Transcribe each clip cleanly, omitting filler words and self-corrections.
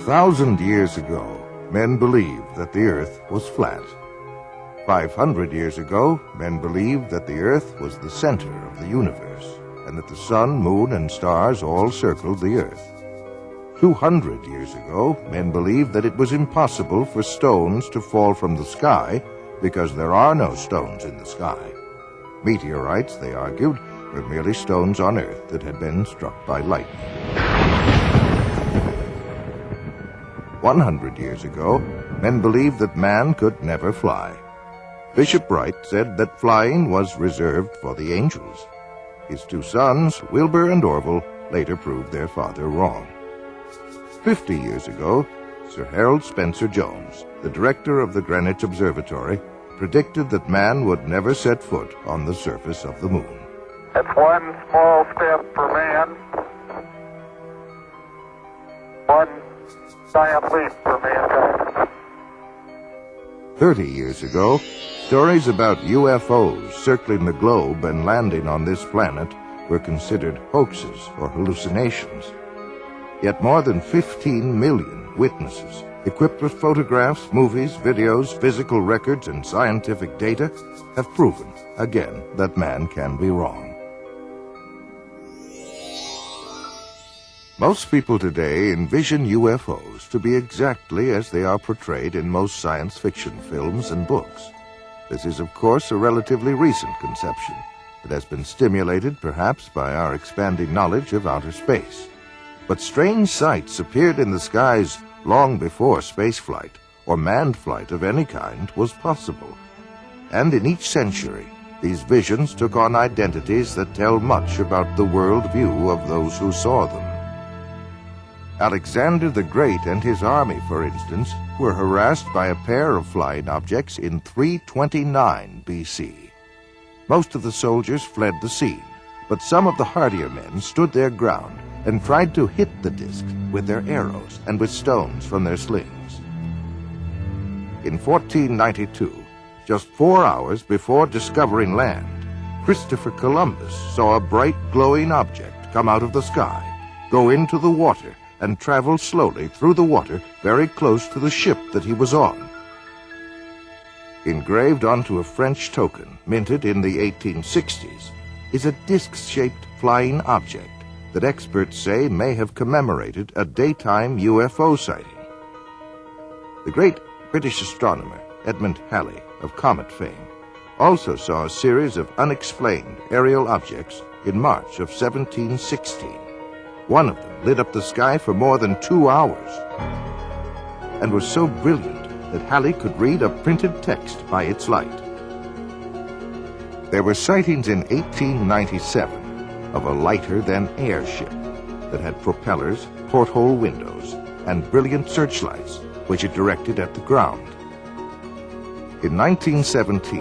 1,000 years ago, men believed that the Earth was flat. 500 years ago, men believed that the Earth was the center of the universe, and that the sun, moon, and stars all circled the Earth. 200 years ago, men believed that it was impossible for stones to fall from the sky because there are no stones in the sky. Meteorites, they argued, were merely stones on Earth that had been struck by lightning. 100 years ago, men believed that man could never fly. Bishop Wright said that flying was reserved for the angels. His two sons, Wilbur and Orville, later proved their father wrong. 50 years ago, Sir Harold Spencer Jones, the director of the Greenwich Observatory, predicted that man would never set foot on the surface of the moon. It's one small step for man, one giant leap for mankind. 30 years ago, stories about UFOs circling the globe and landing on this planet were considered hoaxes or hallucinations. Yet more than 15 million witnesses, equipped with photographs, movies, videos, physical records, and scientific data, have proven, again, that man can be wrong. Most people today envision UFOs to be exactly as they are portrayed in most science fiction films and books. This is, of course, a relatively recent conception that has been stimulated, perhaps, by our expanding knowledge of outer space. But strange sights appeared in the skies long before spaceflight or manned flight of any kind was possible. And in each century, these visions took on identities that tell much about the world view of those who saw them. Alexander the Great and his army, for instance, were harassed by a pair of flying objects in 329 BC. Most of the soldiers fled the scene, but some of the hardier men stood their ground and tried to hit the disc with their arrows and with stones from their slings. In 1492, just 4 hours before discovering land, Christopher Columbus saw a bright glowing object come out of the sky, go into the water, and travel slowly through the water very close to the ship that he was on. Engraved onto a French token minted in the 1860s is a disc-shaped flying object that experts say may have commemorated a daytime UFO sighting. The great British astronomer Edmund Halley of comet fame also saw a series of unexplained aerial objects in March of 1716. One of them lit up the sky for more than 2 hours and was so brilliant that Halley could read a printed text by its light. There were sightings in 1897 of a lighter-than-air ship that had propellers, porthole windows, and brilliant searchlights which it directed at the ground. In 1917,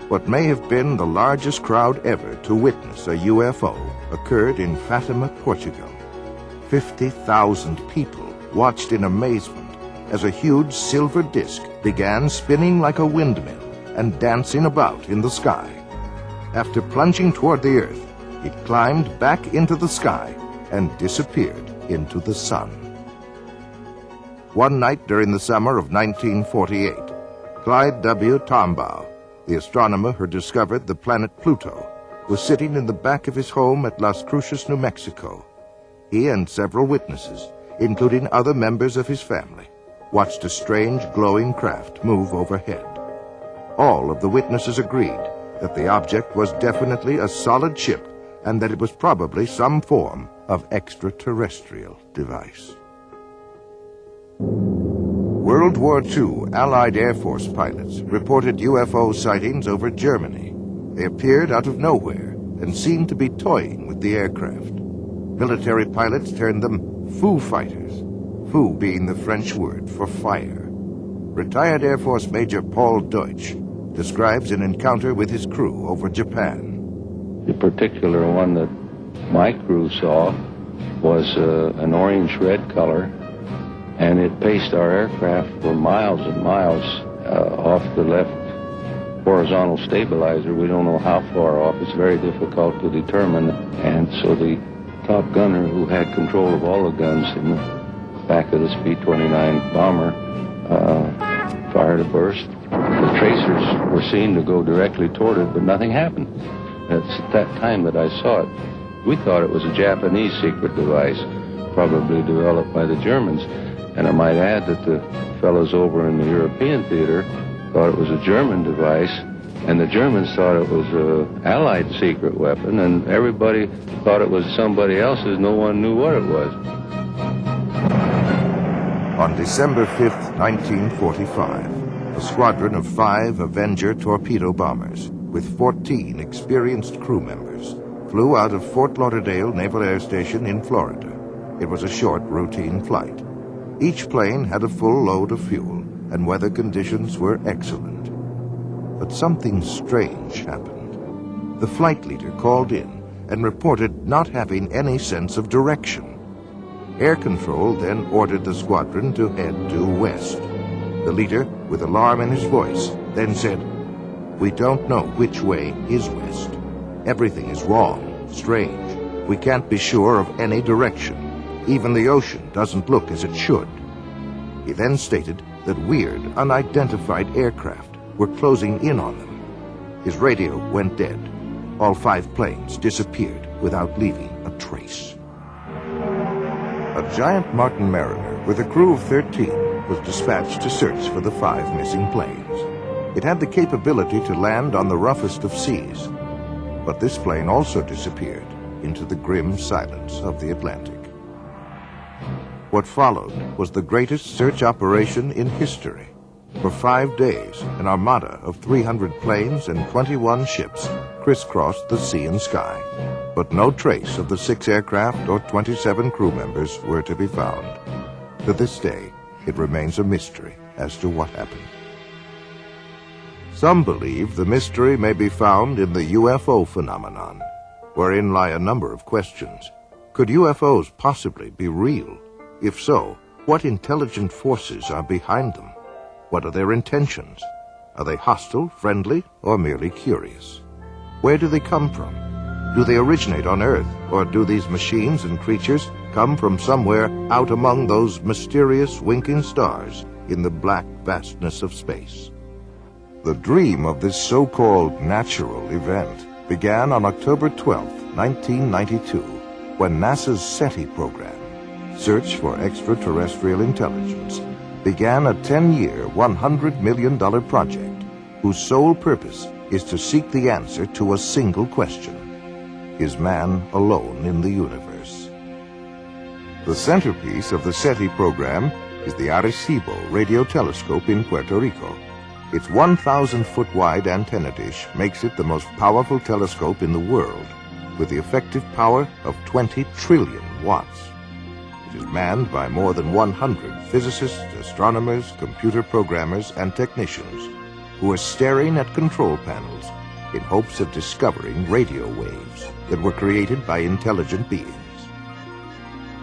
what may have been the largest crowd ever to witness a UFO occurred in Fatima, Portugal. 50,000 people watched in amazement as a huge silver disc began spinning like a windmill and dancing about in the sky. After plunging toward the Earth, it climbed back into the sky and disappeared into the sun. One night during the summer of 1948, Clyde W. Tombaugh, the astronomer who discovered the planet Pluto, was sitting in the back of his home at Las Cruces, New Mexico. He and several witnesses, including other members of his family, watched a strange glowing craft move overhead. All of the witnesses agreed that the object was definitely a solid ship and that it was probably some form of extraterrestrial device. World War II Allied Air Force pilots reported UFO sightings over Germany. They appeared out of nowhere and seemed to be toying with the aircraft. Military pilots termed them Foo Fighters, Foo being the French word for fire. Retired Air Force Major Paul Deutsch describes an encounter with his crew over Japan. The particular one that my crew saw was an orange-red color, and it paced our aircraft for miles and miles off the left horizontal stabilizer. We don't know how far off. It's very difficult to determine. And so the top gunner, who had control of all the guns in the back of this B-29 bomber fired a burst. The tracers were seen to go directly toward it, but nothing happened. It's at that time that I saw it. We thought it was a Japanese secret device, probably developed by the Germans. And I might add that the fellows over in the European theater thought it was a German device, and the Germans thought it was an Allied secret weapon, and everybody thought it was somebody else's. No one knew what it was. On December 5th, 1945, a squadron of 5 Avenger torpedo bombers with 14 experienced crew members flew out of Fort Lauderdale Naval Air Station in Florida. It was a short, routine flight. Each plane had a full load of fuel, and weather conditions were excellent. But something strange happened. The flight leader called in and reported not having any sense of direction. Air Control then ordered the squadron to head due west. The leader, with alarm in his voice, then said, "We don't know which way is west. Everything is wrong, strange. We can't be sure of any direction. Even the ocean doesn't look as it should." He then stated that weird, unidentified aircraft were closing in on them. His radio went dead. All 5 planes disappeared without leaving a trace. A giant Martin Mariner with a crew of 13 was dispatched to search for the 5 missing planes. It had the capability to land on the roughest of seas, but this plane also disappeared into the grim silence of the Atlantic. What followed was the greatest search operation in history. For 5 days, an armada of 300 planes and 21 ships crisscrossed the sea and sky, but no trace of the 6 aircraft or 27 crew members were to be found. To this day, it remains a mystery as to what happened. Some believe the mystery may be found in the UFO phenomenon, wherein lie a number of questions. Could UFOs possibly be real? If so, what intelligent forces are behind them? What are their intentions? Are they hostile, friendly, or merely curious? Where do they come from? Do they originate on Earth, or do these machines and creatures come from somewhere out among those mysterious winking stars in the black vastness of space? The dream of this so-called natural event began on October 12, 1992, when NASA's SETI program, Search for Extraterrestrial Intelligence, began a 10-year, $100 million project whose sole purpose is to seek the answer to a single question. Is man alone in the universe? The centerpiece of the SETI program is the Arecibo radio telescope in Puerto Rico. Its 1,000-foot-wide antenna dish makes it the most powerful telescope in the world, with the effective power of 20 trillion watts. It is manned by more than 100 physicists, astronomers, computer programmers, and technicians who are staring at control panels in hopes of discovering radio waves that were created by intelligent beings.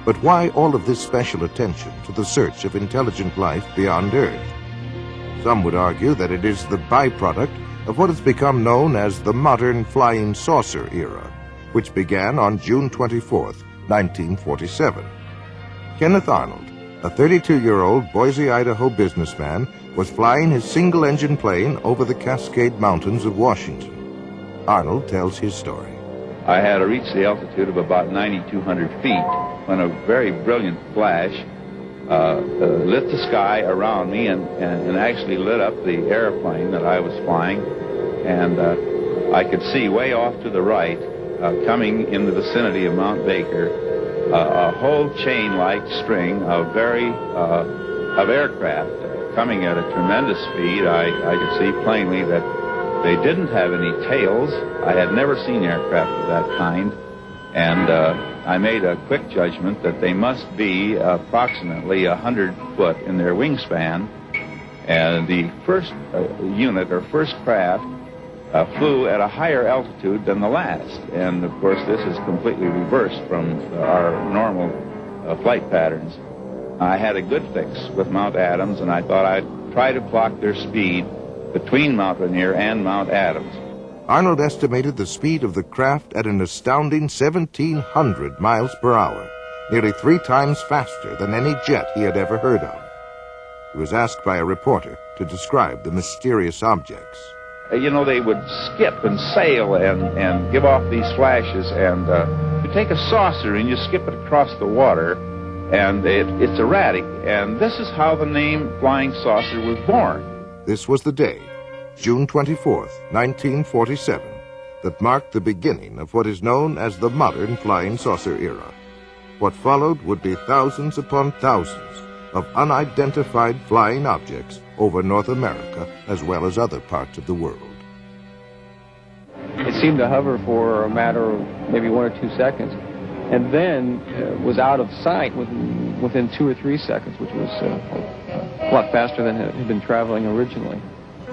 But why all of this special attention to the search of intelligent life beyond Earth? Some would argue that it is the byproduct of what has become known as the modern flying saucer era, which began on June 24, 1947. Kenneth Arnold, a 32-year-old Boise, Idaho businessman, was flying his single-engine plane over the Cascade Mountains of Washington. Arnold tells his story. I had reached the altitude of about 9,200 feet when a very brilliant flash lit the sky around me and actually lit up the airplane that I was flying. And I could see way off to the right, coming in the vicinity of Mount Baker, a whole chain-like string of aircraft coming at a tremendous speed. I could see plainly that they didn't have any tails. I had never seen aircraft of that kind, and I made a quick judgment that they must be approximately 100 foot in their wingspan. And the first unit or first craft flew at a higher altitude than the last. And, of course, this is completely reversed from our normal flight patterns. I had a good fix with Mount Adams, and I thought I'd try to clock their speed between Mount Rainier and Mount Adams. Arnold estimated the speed of the craft at an astounding 1,700 miles per hour, nearly 3 times faster than any jet he had ever heard of. He was asked by a reporter to describe the mysterious objects. You know, they would skip and sail and give off these flashes, and you take a saucer and you skip it across the water, and it's erratic, and this is how the name Flying Saucer was born. This was the day, June 24th, 1947, that marked the beginning of what is known as the modern flying saucer era. What followed would be thousands upon thousands of unidentified flying objects over North America as well as other parts of the world. It seemed to hover for a matter of maybe 1 or 2 seconds, and then was out of sight within 2 or 3 seconds, which was a lot faster than it had been traveling originally.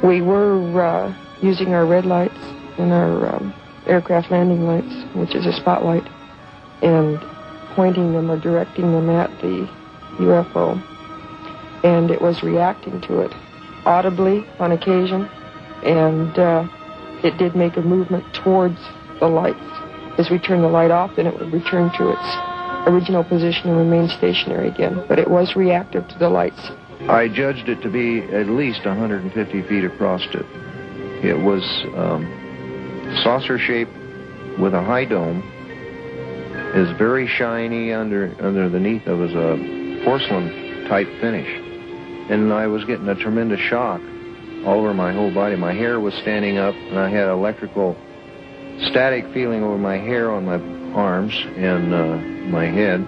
We were using our red lights and our aircraft landing lights, which is a spotlight, and pointing them or directing them at the UFO, and it was reacting to it audibly on occasion, and it did make a movement towards the lights. As we turned the light off, then it would return to its original position and remain stationary again, but it was reactive to the lights. I judged it to be at least 150 feet across it. It was saucer-shaped with a high dome. It was very shiny underneath. It was a porcelain-type finish. And I was getting a tremendous shock all over my whole body. My hair was standing up, and I had electrical static feeling over my hair on my arms and my head.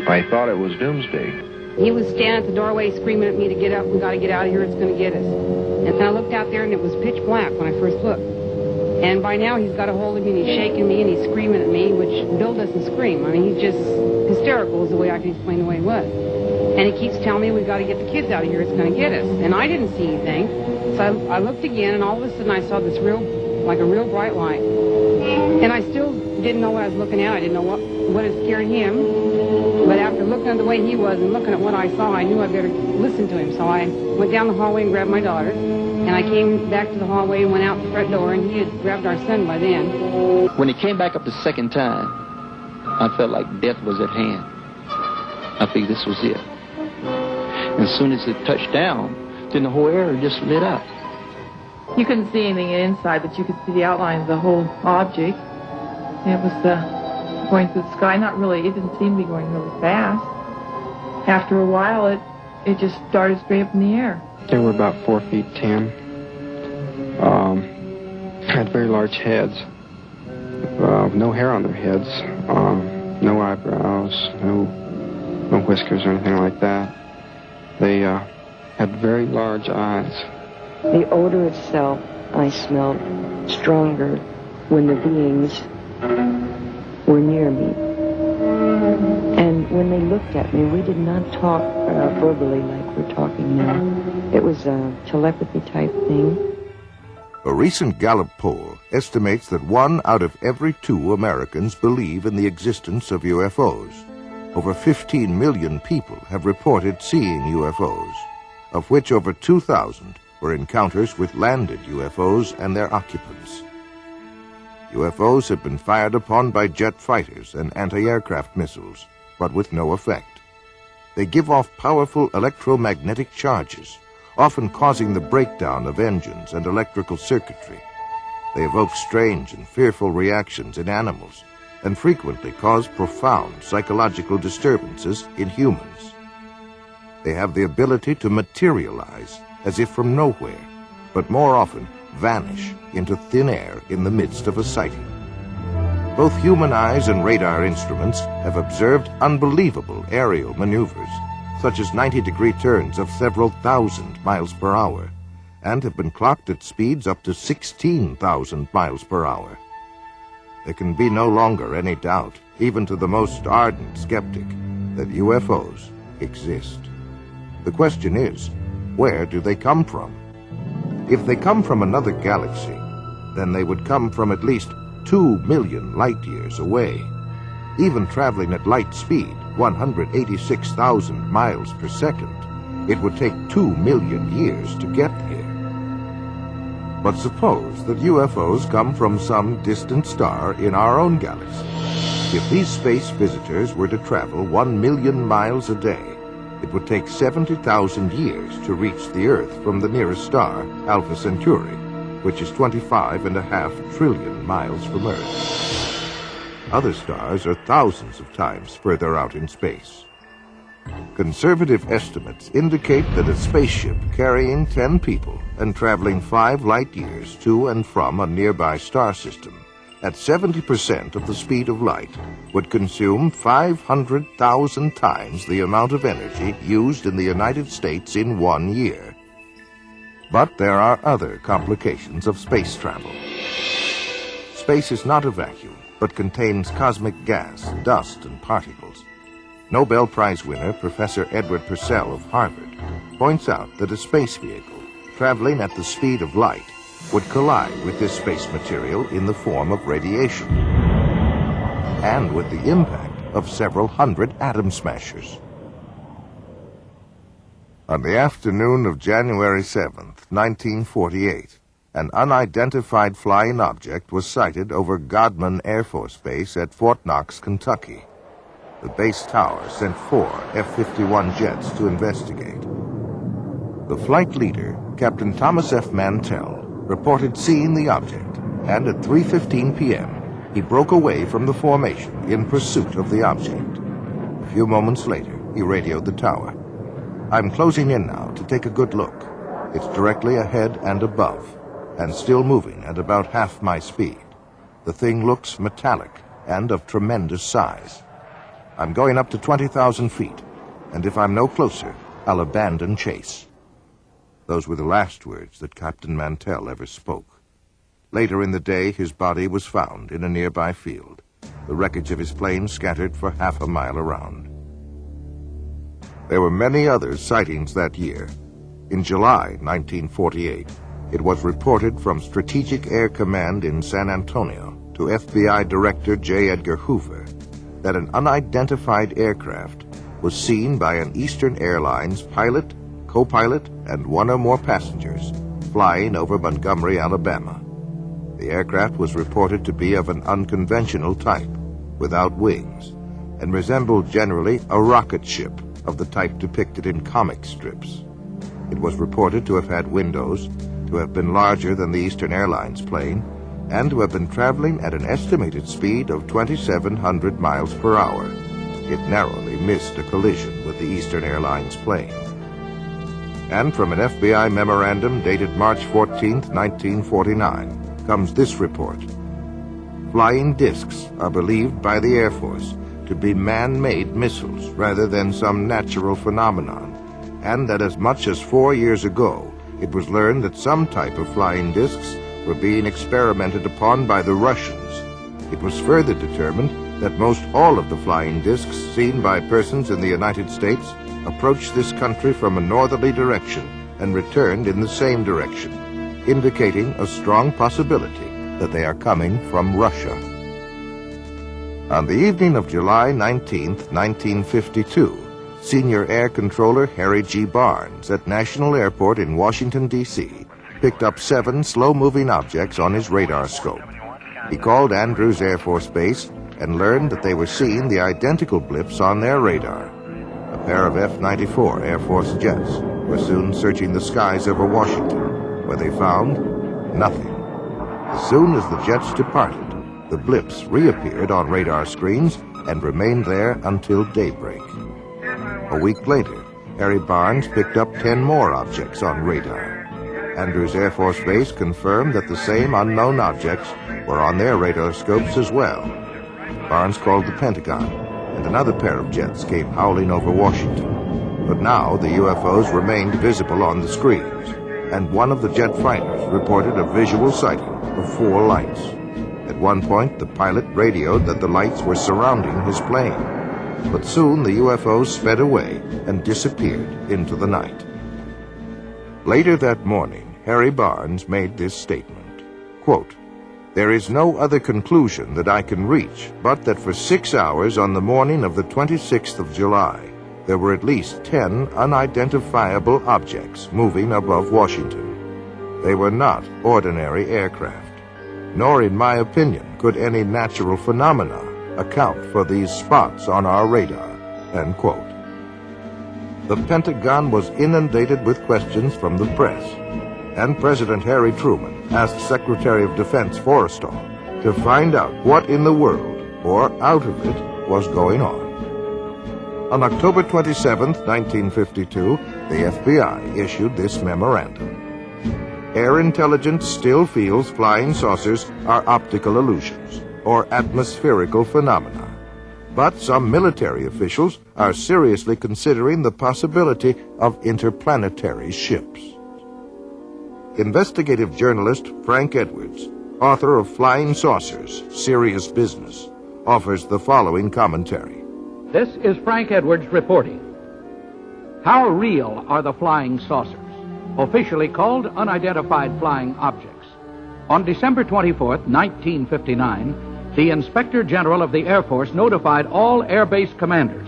I thought it was doomsday. He was standing at the doorway screaming at me to get up. We got to get out of here. It's going to get us. And then I looked out there, and it was pitch black when I first looked. And by now, he's got a hold of me, and he's shaking me, and he's screaming at me, which Bill doesn't scream. I mean, he's just hysterical is the way I can explain the way he was. And he keeps telling me, we've got to get the kids out of here. It's going to get us. And I didn't see anything. So I looked again, and all of a sudden, I saw this like a real bright light. And I still didn't know what I was looking at. I didn't know what had scared him. But after looking at the way he was and looking at what I saw, I knew I better listen to him. So I went down the hallway and grabbed my daughter. And I came back to the hallway and went out the front door, and he had grabbed our son by then. When he came back up the second time, I felt like death was at hand. I figured this was it. And as soon as it touched down, then the whole area just lit up. You couldn't see anything inside, but you could see the outline of the whole object. It was going through the sky. Not really, it didn't seem to be going really fast. After a while, it just started straight up in the air. They were about 4 feet 10. Had very large heads, no hair on their heads, no eyebrows, no whiskers or anything like that. They had very large eyes. The odor itself I smelled stronger when the beings were near me. And when they looked at me, we did not talk verbally like we're talking now. It was a telepathy type thing. A recent Gallup poll estimates that 1 out of every 2 Americans believe in the existence of UFOs. Over 15 million people have reported seeing UFOs, of which over 2,000 were encounters with landed UFOs and their occupants. UFOs have been fired upon by jet fighters and anti-aircraft missiles, but with no effect. They give off powerful electromagnetic charges, often causing the breakdown of engines and electrical circuitry. They evoke strange and fearful reactions in animals and frequently cause profound psychological disturbances in humans. They have the ability to materialize as if from nowhere, but more often vanish into thin air in the midst of a sighting. Both human eyes and radar instruments have observed unbelievable aerial maneuvers, such as 90-degree turns of several thousand miles per hour, and have been clocked at speeds up to 16,000 miles per hour. There can be no longer any doubt, even to the most ardent skeptic, that UFOs exist. The question is, where do they come from? If they come from another galaxy, then they would come from at least 2 million light-years away. Even traveling at light speed, 186,000 miles per second, it would take 2 million years to get here. But suppose that UFOs come from some distant star in our own galaxy. If these space visitors were to travel 1 million miles a day, it would take 70,000 years to reach the Earth from the nearest star, Alpha Centauri, which is 25.5 trillion miles from Earth. Other stars are thousands of times further out in space. Conservative estimates indicate that a spaceship carrying 10 people and traveling 5 light years to and from a nearby star system at 70% of the speed of light would consume 500,000 times the amount of energy used in the United States in 1 year. But there are other complications of space travel. Space is not a vacuum, but contains cosmic gas, dust, and particles. Nobel Prize winner Professor Edward Purcell of Harvard points out that a space vehicle traveling at the speed of light would collide with this space material in the form of radiation and with the impact of several hundred atom smashers. On the afternoon of January 7th, 1948, an unidentified flying object was sighted over Godman Air Force Base at Fort Knox, Kentucky. The base tower sent 4 F-51 jets to investigate. The flight leader, Captain Thomas F. Mantell, reported seeing the object, and at 3:15 p.m., he broke away from the formation in pursuit of the object. A few moments later, he radioed the tower. "I'm closing in now to take a good look. It's directly ahead and above, and still moving at about half my speed. The thing looks metallic and of tremendous size. I'm going up to 20,000 feet, and if I'm no closer, I'll abandon chase." Those were the last words that Captain Mantell ever spoke. Later in the day, his body was found in a nearby field, the wreckage of his plane scattered for half a mile around. There were many other sightings that year. In July 1948, it was reported from Strategic Air Command in San Antonio to FBI Director J. Edgar Hoover that an unidentified aircraft was seen by an Eastern Airlines pilot, co-pilot, and 1 or more passengers flying over Montgomery, Alabama. The aircraft was reported to be of an unconventional type, without wings, and resembled generally a rocket ship of the type depicted in comic strips. It was reported to have had windows, to have been larger than the Eastern Airlines plane, and to have been traveling at an estimated speed of 2,700 miles per hour. It narrowly missed a collision with the Eastern Airlines plane. And from an FBI memorandum dated March 14, 1949, comes this report. Flying discs are believed by the Air Force to be man-made missiles rather than some natural phenomenon, and that as much as 4 years ago, it was learned that some type of flying discs were being experimented upon by the Russians. It was further determined that most all of the flying discs seen by persons in the United States approached this country from a northerly direction and returned in the same direction, indicating a strong possibility that they are coming from Russia. On the evening of July 19, 1952, Senior Air Controller Harry G. Barnes at National Airport in Washington, D.C., picked up 7 slow-moving objects on his radar scope. He called Andrews Air Force Base and learned that they were seeing the identical blips on their radar. A pair of F-94 Air Force jets were soon searching the skies over Washington, where they found nothing. As soon as the jets departed, the blips reappeared on radar screens and remained there until daybreak. A week later, Harry Barnes picked up 10 more objects on radar. Andrews Air Force Base confirmed that the same unknown objects were on their radar scopes as well. Barnes called the Pentagon, and another pair of jets came howling over Washington. But now the UFOs remained visible on the screens, and one of the jet fighters reported a visual sighting of 4 lights. At one point, the pilot radioed that the lights were surrounding his plane. But soon the UFOs sped away and disappeared into the night. Later that morning, Harry Barnes made this statement, quote, "There is no other conclusion that I can reach but that for 6 hours on the morning of the 26th of July, there were at least 10 unidentifiable objects moving above Washington. They were not ordinary aircraft, nor, in my opinion, could any natural phenomena account for these spots on our radar, end quote. The Pentagon was inundated with questions from the press, and President Harry Truman asked Secretary of Defense Forrestal to find out what in the world, or out of it, was going on. On October 27, 1952, the FBI issued this memorandum. Air intelligence still feels flying saucers are optical illusions or atmospherical phenomena, but some military officials are seriously considering the possibility of interplanetary ships. Investigative journalist Frank Edwards, author of Flying Saucers, Serious Business, offers the following commentary. This is Frank Edwards reporting. How real are the flying saucers, officially called unidentified flying objects? On December 24, 1959, the Inspector General of the Air Force notified all Air Base commanders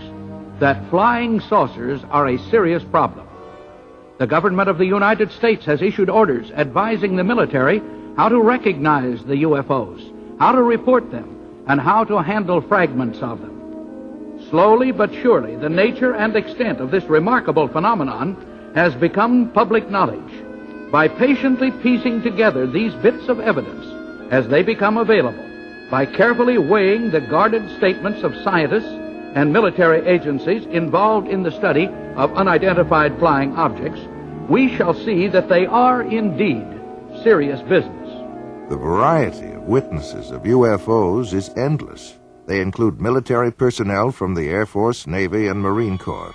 that flying saucers are a serious problem. The government of the United States has issued orders advising the military how to recognize the UFOs, how to report them, and how to handle fragments of them. Slowly but surely, the nature and extent of this remarkable phenomenon has become public knowledge. By patiently piecing together these bits of evidence as they become available, by carefully weighing the guarded statements of scientists and military agencies involved in the study of unidentified flying objects, we shall see that they are indeed serious business. The variety of witnesses of UFOs is endless. They include military personnel from the Air Force, Navy, and Marine Corps,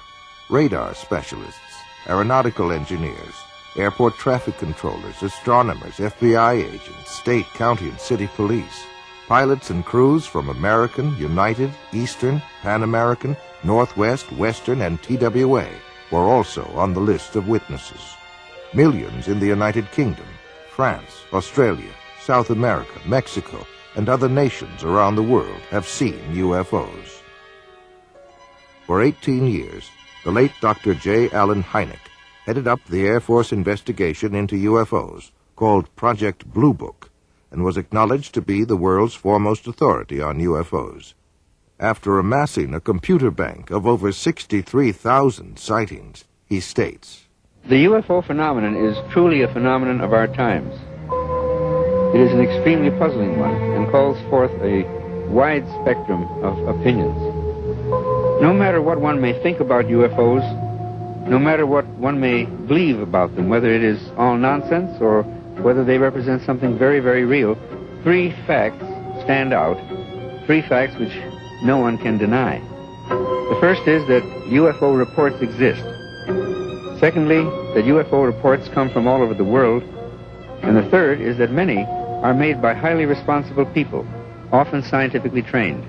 radar specialists, aeronautical engineers, airport traffic controllers, astronomers, FBI agents, state, county, and city police, pilots and crews from American, United, Eastern, Pan American, Northwest, Western, and TWA were also on the list of witnesses. Millions in the United Kingdom, France, Australia, South America, Mexico, and other nations around the world have seen UFOs. For 18 years, the late Dr. J. Allen Hynek headed up the Air Force investigation into UFOs, called Project Blue Book, and was acknowledged to be the world's foremost authority on UFOs. After amassing a computer bank of over 63,000 sightings, he states, "The UFO phenomenon is truly a phenomenon of our times. It is an extremely puzzling one and calls forth a wide spectrum of opinions. No matter what one may think about UFOs, no matter what one may believe about them, whether it is all nonsense or whether they represent something very, very real, three facts stand out, three facts which no one can deny. The first is that UFO reports exist. Secondly, that UFO reports come from all over the world. And the third is that many are made by highly responsible people, often scientifically trained.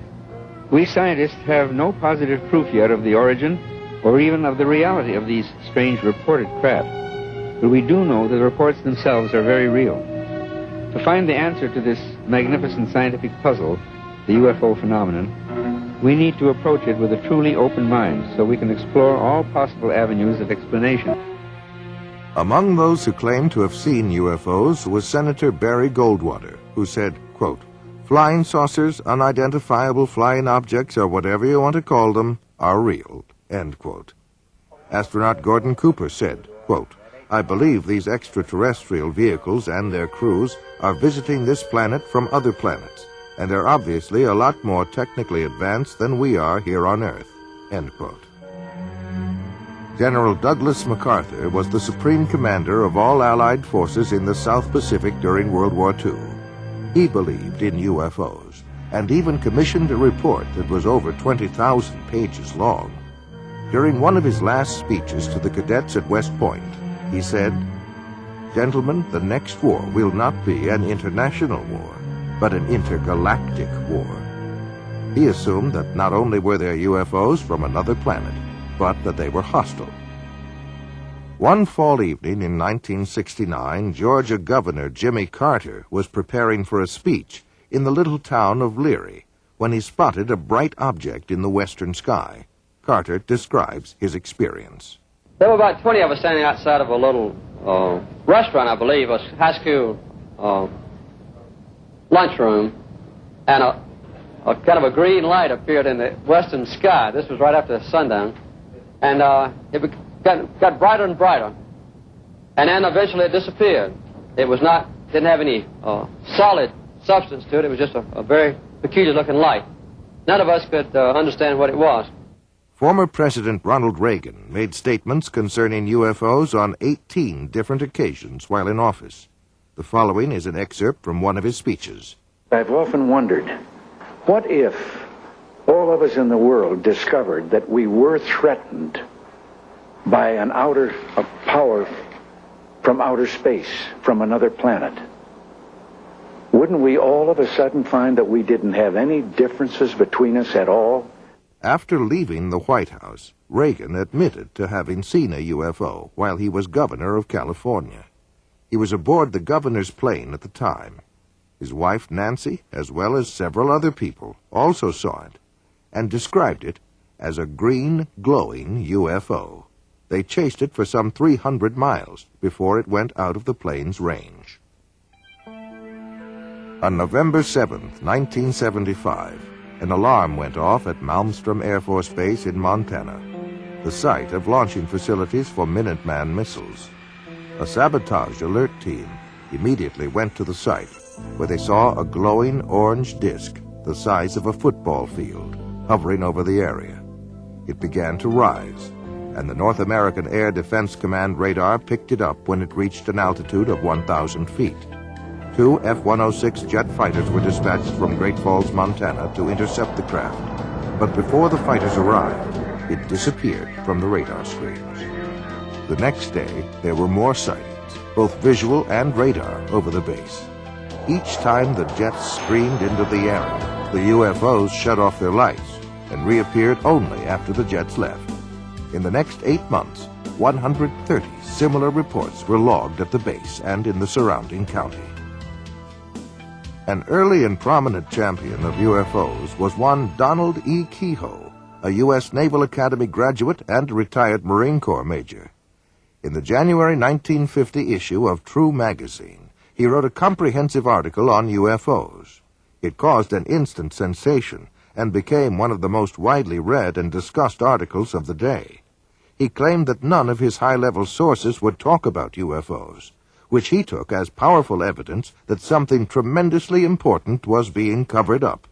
We scientists have no positive proof yet of the origin or even of the reality of these strange reported craft, but we do know that the reports themselves are very real. To find the answer to this magnificent scientific puzzle, the UFO phenomenon, we need to approach it with a truly open mind so we can explore all possible avenues of explanation." Among those who claimed to have seen UFOs was Senator Barry Goldwater, who said, quote, "Flying saucers, unidentifiable flying objects, or whatever you want to call them, are real," end quote. Astronaut Gordon Cooper said, quote, "I believe these extraterrestrial vehicles and their crews are visiting this planet from other planets, and they're obviously a lot more technically advanced than we are here on Earth," end quote. General Douglas MacArthur was the supreme commander of all Allied forces in the South Pacific during World War II. He believed in UFOs, and even commissioned a report that was over 20,000 pages long. During one of his last speeches to the cadets at West Point, he said, "Gentlemen, the next war will not be an international war, but an intergalactic war." He assumed that not only were there UFOs from another planet, but that they were hostile. One fall evening in 1969, Georgia Governor Jimmy Carter was preparing for a speech in the little town of Leary when he spotted a bright object in the western sky. Carter describes his experience. There were about 20 of us standing outside of a little restaurant, I believe, a high school lunchroom, and kind of a green light appeared in the western sky. This was right after sundown. And it got brighter and brighter. And then eventually it disappeared. It was not, didn't have any solid substance to it. It was just a very peculiar looking light. None of us could understand what it was. Former President Ronald Reagan made statements concerning UFOs on 18 different occasions while in office. The following is an excerpt from one of his speeches. I've often wondered, what if all of us in the world discovered that we were threatened by a power from outer space, from another planet? Wouldn't we all of a sudden find that we didn't have any differences between us at all? After leaving the White House, Reagan admitted to having seen a UFO while he was governor of California. He was aboard the governor's plane at the time. His wife, Nancy, as well as several other people, also saw it and described it as a green, glowing UFO. They chased it for some 300 miles before it went out of the plane's range. On November 7th, 1975, an alarm went off at Malmstrom Air Force Base in Montana, the site of launching facilities for Minuteman missiles. A sabotage alert team immediately went to the site, where they saw a glowing orange disk the size of a football field hovering over the area. It began to rise, and the North American Air Defense Command radar picked it up when it reached an altitude of 1,000 feet. 2 F-106 jet fighters were dispatched from Great Falls, Montana to intercept the craft, but before the fighters arrived, it disappeared from the radar screens. The next day, there were more sightings, both visual and radar, over the base. Each time the jets streamed into the area, the UFOs shut off their lights and reappeared only after the jets left. In the next 8 months, 130 similar reports were logged at the base and in the surrounding county. An early and prominent champion of UFOs was one Donald E. Kehoe, a U.S. Naval Academy graduate and retired Marine Corps major. In the January 1950 issue of True magazine, he wrote a comprehensive article on UFOs. It caused an instant sensation and became one of the most widely read and discussed articles of the day. He claimed that none of his high-level sources would talk about UFOs, which he took as powerful evidence that something tremendously important was being covered up.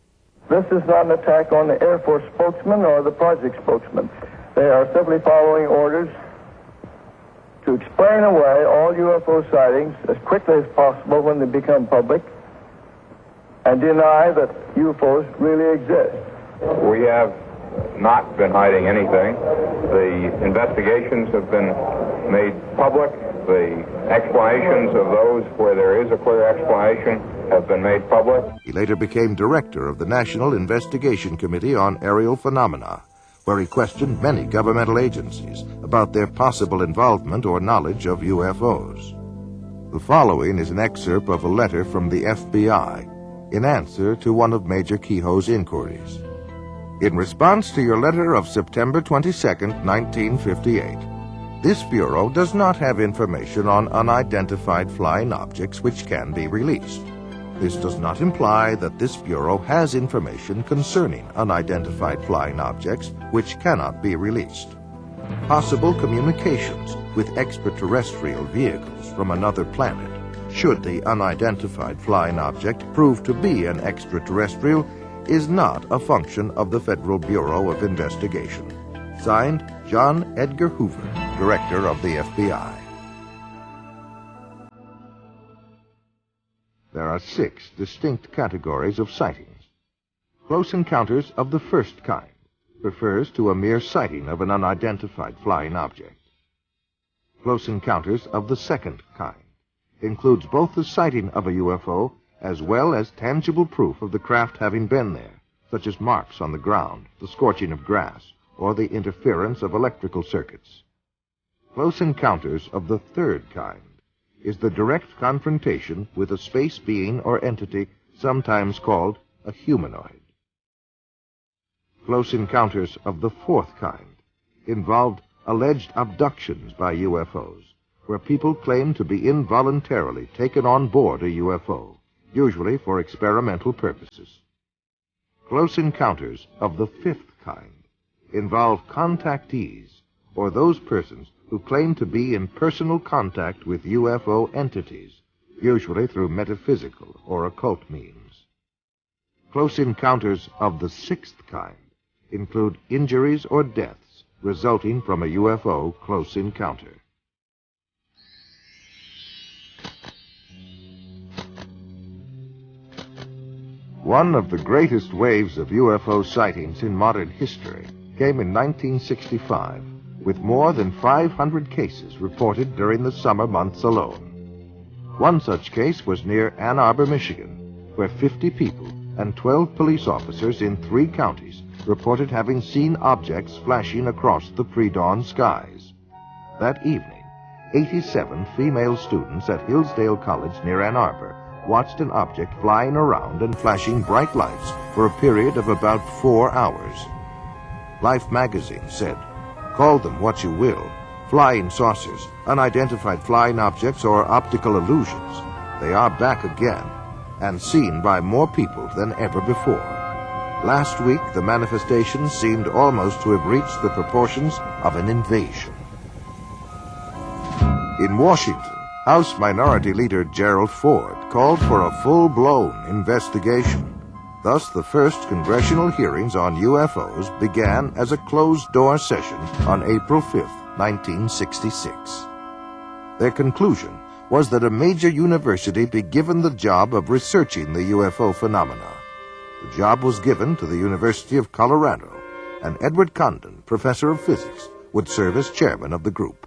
This is not an attack on the Air Force spokesman or the project spokesman. They are simply following orders to explain away all UFO sightings as quickly as possible when they become public and deny that UFOs really exist. We have not been hiding anything. The investigations have been made public. The explanations of those where there is a clear explanation have been made public. He later became director of the National Investigation Committee on Aerial Phenomena, where he questioned many governmental agencies about their possible involvement or knowledge of UFOs. The following is an excerpt of a letter from the FBI in answer to one of Major Kehoe's inquiries. In response to your letter of September 22, 1958, this Bureau does not have information on unidentified flying objects which can be released. This does not imply that this Bureau has information concerning unidentified flying objects which cannot be released. Possible communications with extraterrestrial vehicles from another planet, should the unidentified flying object prove to be an extraterrestrial, is not a function of the Federal Bureau of Investigation. Signed, John Edgar Hoover, Director of the FBI. There are 6 distinct categories of sightings. Close encounters of the first kind refers to a mere sighting of an unidentified flying object. Close encounters of the second kind includes both the sighting of a UFO as well as tangible proof of the craft having been there, such as marks on the ground, the scorching of grass, or the interference of electrical circuits. Close encounters of the third kind is the direct confrontation with a space being or entity sometimes called a humanoid. Close encounters of the fourth kind involved alleged abductions by UFOs, where people claim to be involuntarily taken on board a UFO, usually for experimental purposes. Close encounters of the fifth kind involve contactees, or those persons who claim to be in personal contact with UFO entities, usually through metaphysical or occult means. Close encounters of the sixth kind include injuries or deaths resulting from a UFO close encounter. One of the greatest waves of UFO sightings in modern history came in 1965, with more than 500 cases reported during the summer months alone. One such case was near Ann Arbor, Michigan, where 50 people and 12 police officers in 3 counties reported having seen objects flashing across the pre-dawn skies. That evening, 87 female students at Hillsdale College near Ann Arbor watched an object flying around and flashing bright lights for a period of about 4 hours. Life magazine said, "Call them what you will, flying saucers, unidentified flying objects, or optical illusions, they are back again and seen by more people than ever before." Last week, the manifestations seemed almost to have reached the proportions of an invasion. In Washington, House Minority Leader Gerald Ford called for a full-blown investigation. Thus, the first congressional hearings on UFOs began as a closed-door session on April 5, 1966. Their conclusion was that a major university be given the job of researching the UFO phenomena. The job was given to the University of Colorado, and Edward Condon, professor of physics, would serve as chairman of the group.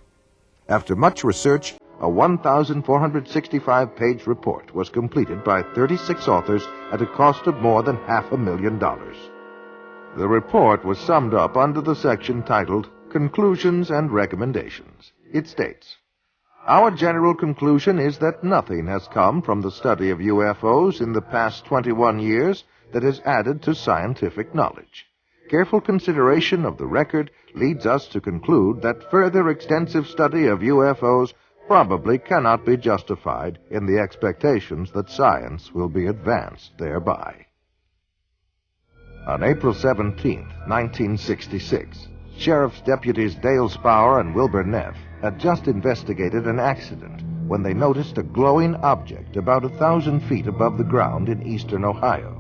After much research, a 1,465-page report was completed by 36 authors at a cost of more than $500,000. The report was summed up under the section titled Conclusions and Recommendations. It states, "Our general conclusion is that nothing has come from the study of UFOs in the past 21 years that has added to scientific knowledge. Careful consideration of the record leads us to conclude that further extensive study of UFOs probably cannot be justified in the expectations that science will be advanced thereby." On April 17, 1966, Sheriff's Deputies Dale Spower and Wilbur Neff had just investigated an accident when they noticed a glowing object about 1,000 feet above the ground in eastern Ohio.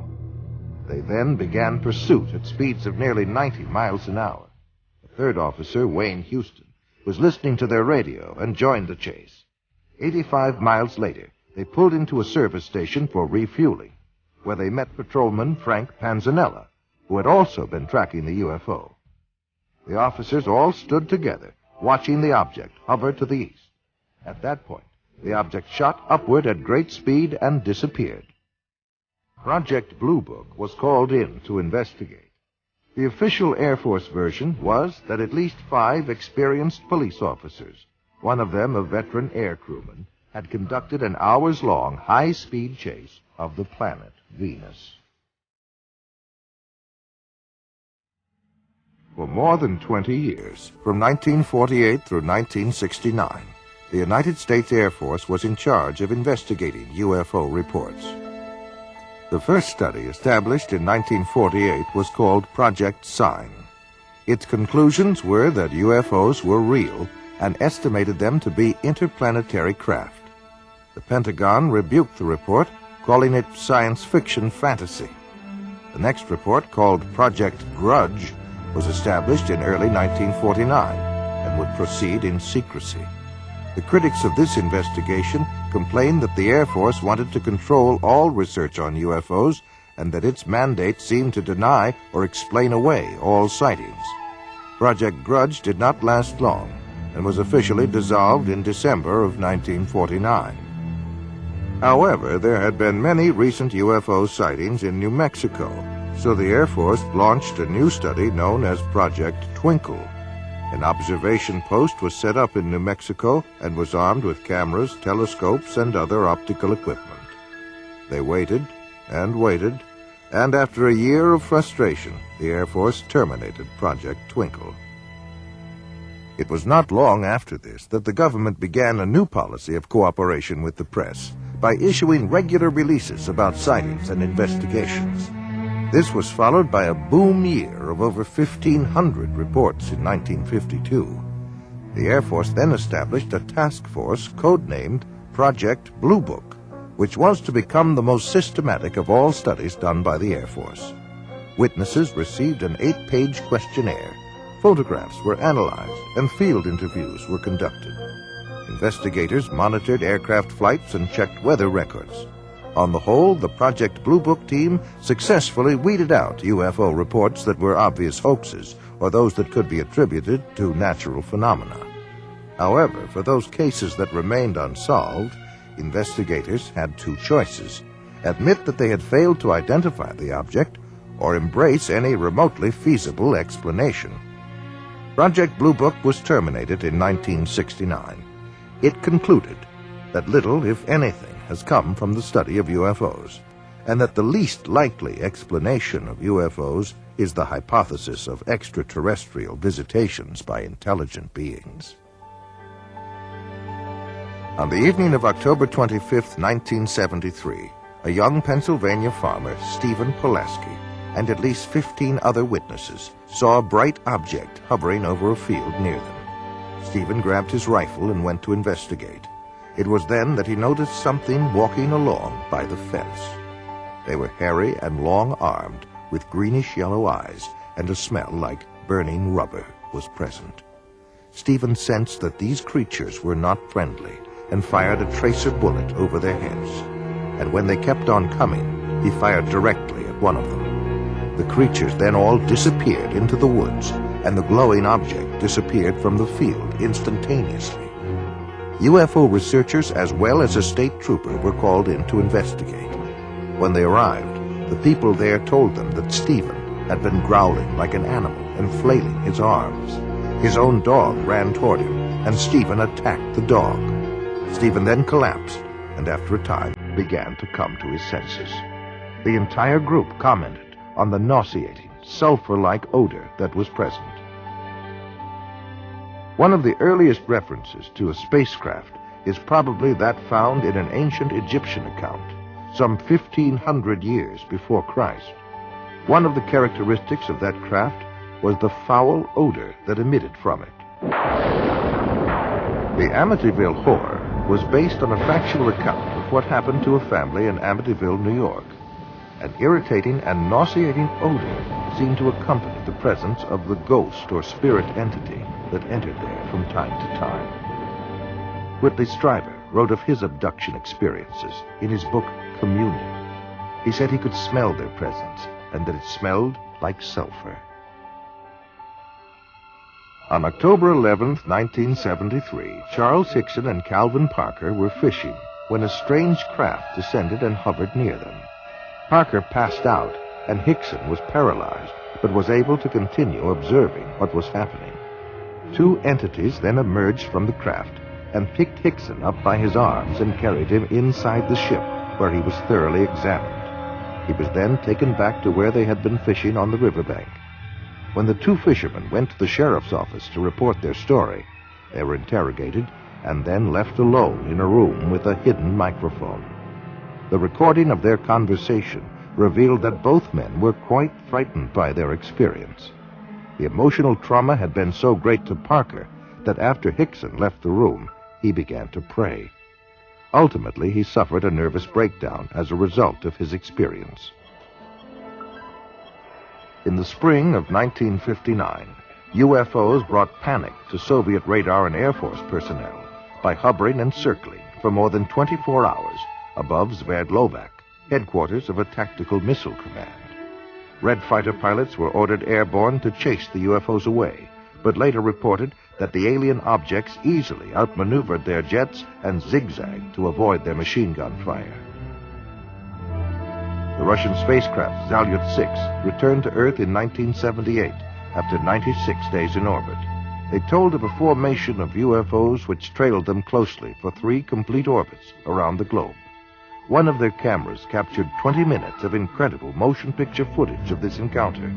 They then began pursuit at speeds of nearly 90 miles an hour. The third officer, Wayne Houston, was listening to their radio and joined the chase. 85 miles later, they pulled into a service station for refueling, where they met patrolman Frank Panzanella, who had also been tracking the UFO. The officers all stood together, watching the object hover to the east. At that point, the object shot upward at great speed and disappeared. Project Blue Book was called in to investigate. The official Air Force version was that at least 5 experienced police officers, one of them a veteran air crewman, had conducted an hours-long high-speed chase of the planet Venus. For more than 20 years, from 1948 through 1969, the United States Air Force was in charge of investigating UFO reports. The first study, established in 1948, was called Project Sign. Its conclusions were that UFOs were real and estimated them to be interplanetary craft. The Pentagon rebuked the report, calling it science fiction fantasy. The next report, called Project Grudge, was established in early 1949 and would proceed in secrecy. The critics of this investigation complained that the Air Force wanted to control all research on UFOs and that its mandate seemed to deny or explain away all sightings. Project Grudge did not last long and was officially dissolved in December of 1949. However, there had been many recent UFO sightings in New Mexico, so the Air Force launched a new study known as Project Twinkle. An observation post was set up in New Mexico and was armed with cameras, telescopes, and other optical equipment. They waited and waited, and after a year of frustration, the Air Force terminated Project Twinkle. It was not long after this that the government began a new policy of cooperation with the press by issuing regular releases about sightings and investigations. This was followed by a boom year of over 1,500 reports in 1952. The Air Force then established a task force codenamed Project Blue Book, which was to become the most systematic of all studies done by the Air Force. Witnesses received an 8-page questionnaire, photographs were analyzed, and field interviews were conducted. Investigators monitored aircraft flights and checked weather records. On the whole, the Project Blue Book team successfully weeded out UFO reports that were obvious hoaxes or those that could be attributed to natural phenomena. However, for those cases that remained unsolved, investigators had two choices: admit that they had failed to identify the object or embrace any remotely feasible explanation. Project Blue Book was terminated in 1969. It concluded that little, if anything, has come from the study of UFOs, and that the least likely explanation of UFOs is the hypothesis of extraterrestrial visitations by intelligent beings. On the evening of October 25, 1973, a young Pennsylvania farmer, Stephen Pulaski, and at least 15 other witnesses saw a bright object hovering over a field near them. Stephen grabbed his rifle and went to investigate. It was then that he noticed something walking along by the fence. They were hairy and long-armed, with greenish-yellow eyes, and a smell like burning rubber was present. Stephen sensed that these creatures were not friendly and fired a tracer bullet over their heads. And when they kept on coming, he fired directly at one of them. The creatures then all disappeared into the woods, and the glowing object disappeared from the field instantaneously. UFO researchers as well as a state trooper were called in to investigate. When they arrived, the people there told them that Stephen had been growling like an animal and flailing his arms. His own dog ran toward him, and Stephen attacked the dog. Stephen then collapsed, and after a time began to come to his senses. The entire group commented on the nauseating, sulfur-like odor that was present. One of the earliest references to a spacecraft is probably that found in an ancient Egyptian account, some 1,500 years before Christ. One of the characteristics of that craft was the foul odor that emitted from it. The Amityville Horror was based on a factual account of what happened to a family in Amityville, New York. An irritating and nauseating odor seemed to accompany the presence of the ghost or spirit entity that entered there from time to time. Whitley Strieber wrote of his abduction experiences in his book Communion. He said he could smell their presence and that it smelled like sulfur. On October 11, 1973, Charles Hickson and Calvin Parker were fishing when a strange craft descended and hovered near them. Parker passed out, and Hickson was paralyzed, but was able to continue observing what was happening. Two entities then emerged from the craft and picked Hickson up by his arms and carried him inside the ship, where he was thoroughly examined. He was then taken back to where they had been fishing on the riverbank. When the two fishermen went to the sheriff's office to report their story, they were interrogated and then left alone in a room with a hidden microphone. The recording of their conversation revealed that both men were quite frightened by their experience. The emotional trauma had been so great to Parker that after Hickson left the room, he began to pray. Ultimately, he suffered a nervous breakdown as a result of his experience. In the spring of 1959, UFOs brought panic to Soviet radar and Air Force personnel by hovering and circling for more than 24 hours above Sverdlovsk, headquarters of a tactical missile command. Red fighter pilots were ordered airborne to chase the UFOs away, but later reported that the alien objects easily outmaneuvered their jets and zigzagged to avoid their machine gun fire. The Russian spacecraft Salyut-6 returned to Earth in 1978 after 96 days in orbit. They told of a formation of UFOs which trailed them closely for 3 complete orbits around the globe. One of their cameras captured 20 minutes of incredible motion picture footage of this encounter.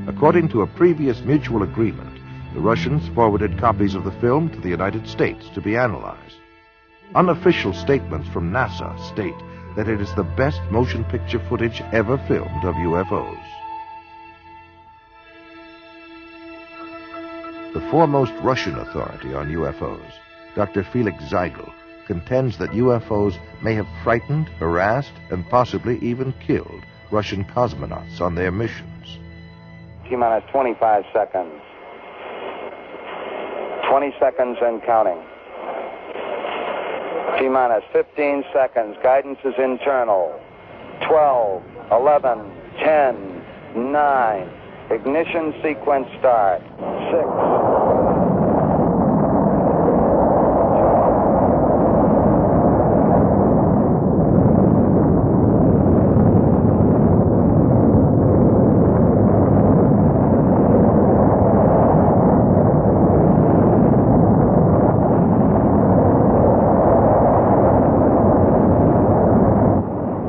According to a previous mutual agreement, the Russians forwarded copies of the film to the United States to be analyzed. Unofficial statements from NASA state that it is the best motion picture footage ever filmed of UFOs. The foremost Russian authority on UFOs, Dr. Felix Zeigel, contends that UFOs may have frightened, harassed, and possibly even killed Russian cosmonauts on their missions. T-minus 25 seconds. 20 seconds and counting. T-minus 15 seconds. Guidance is internal. 12, 11, 10, 9. Ignition sequence start. 6.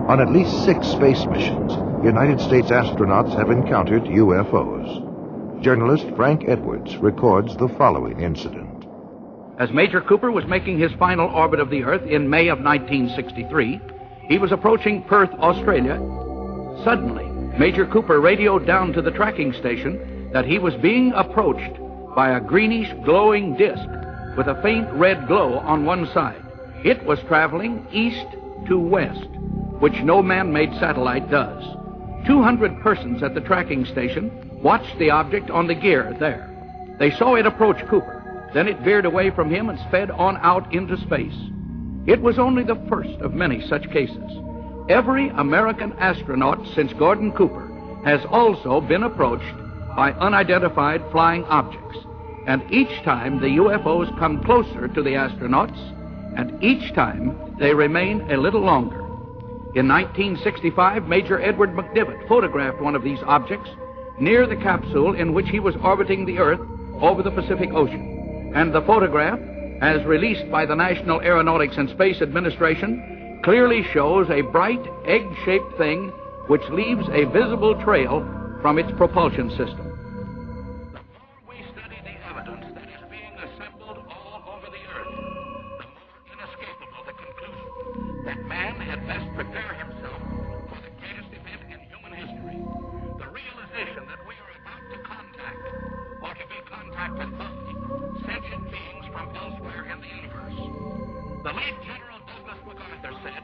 On at least 6 space missions, United States astronauts have encountered UFOs. Journalist Frank Edwards records the following incident. As Major Cooper was making his final orbit of the Earth in May of 1963, he was approaching Perth, Australia. Suddenly, Major Cooper radioed down to the tracking station that he was being approached by a greenish glowing disk with a faint red glow on one side. It was traveling east to west, which no man-made satellite does. 200 persons at the tracking station watched the object on the gear there. They saw it approach Cooper. Then it veered away from him and sped on out into space. It was only the first of many such cases. Every American astronaut since Gordon Cooper has also been approached by unidentified flying objects. And each time the UFOs come closer to the astronauts, and each time they remain a little longer. In 1965, Major Edward McDivitt photographed one of these objects near the capsule in which he was orbiting the Earth over the Pacific Ocean. And the photograph, as released by the National Aeronautics and Space Administration, clearly shows a bright egg-shaped thing which leaves a visible trail from its propulsion system. The more we study the evidence that is being assembled all over the Earth, the more inescapable the conclusion that man had best prepare himself for the greatest event in human history. The realization that we are about to contact, or to be contacted by, sentient beings from elsewhere in the universe. The late General Douglas MacArthur said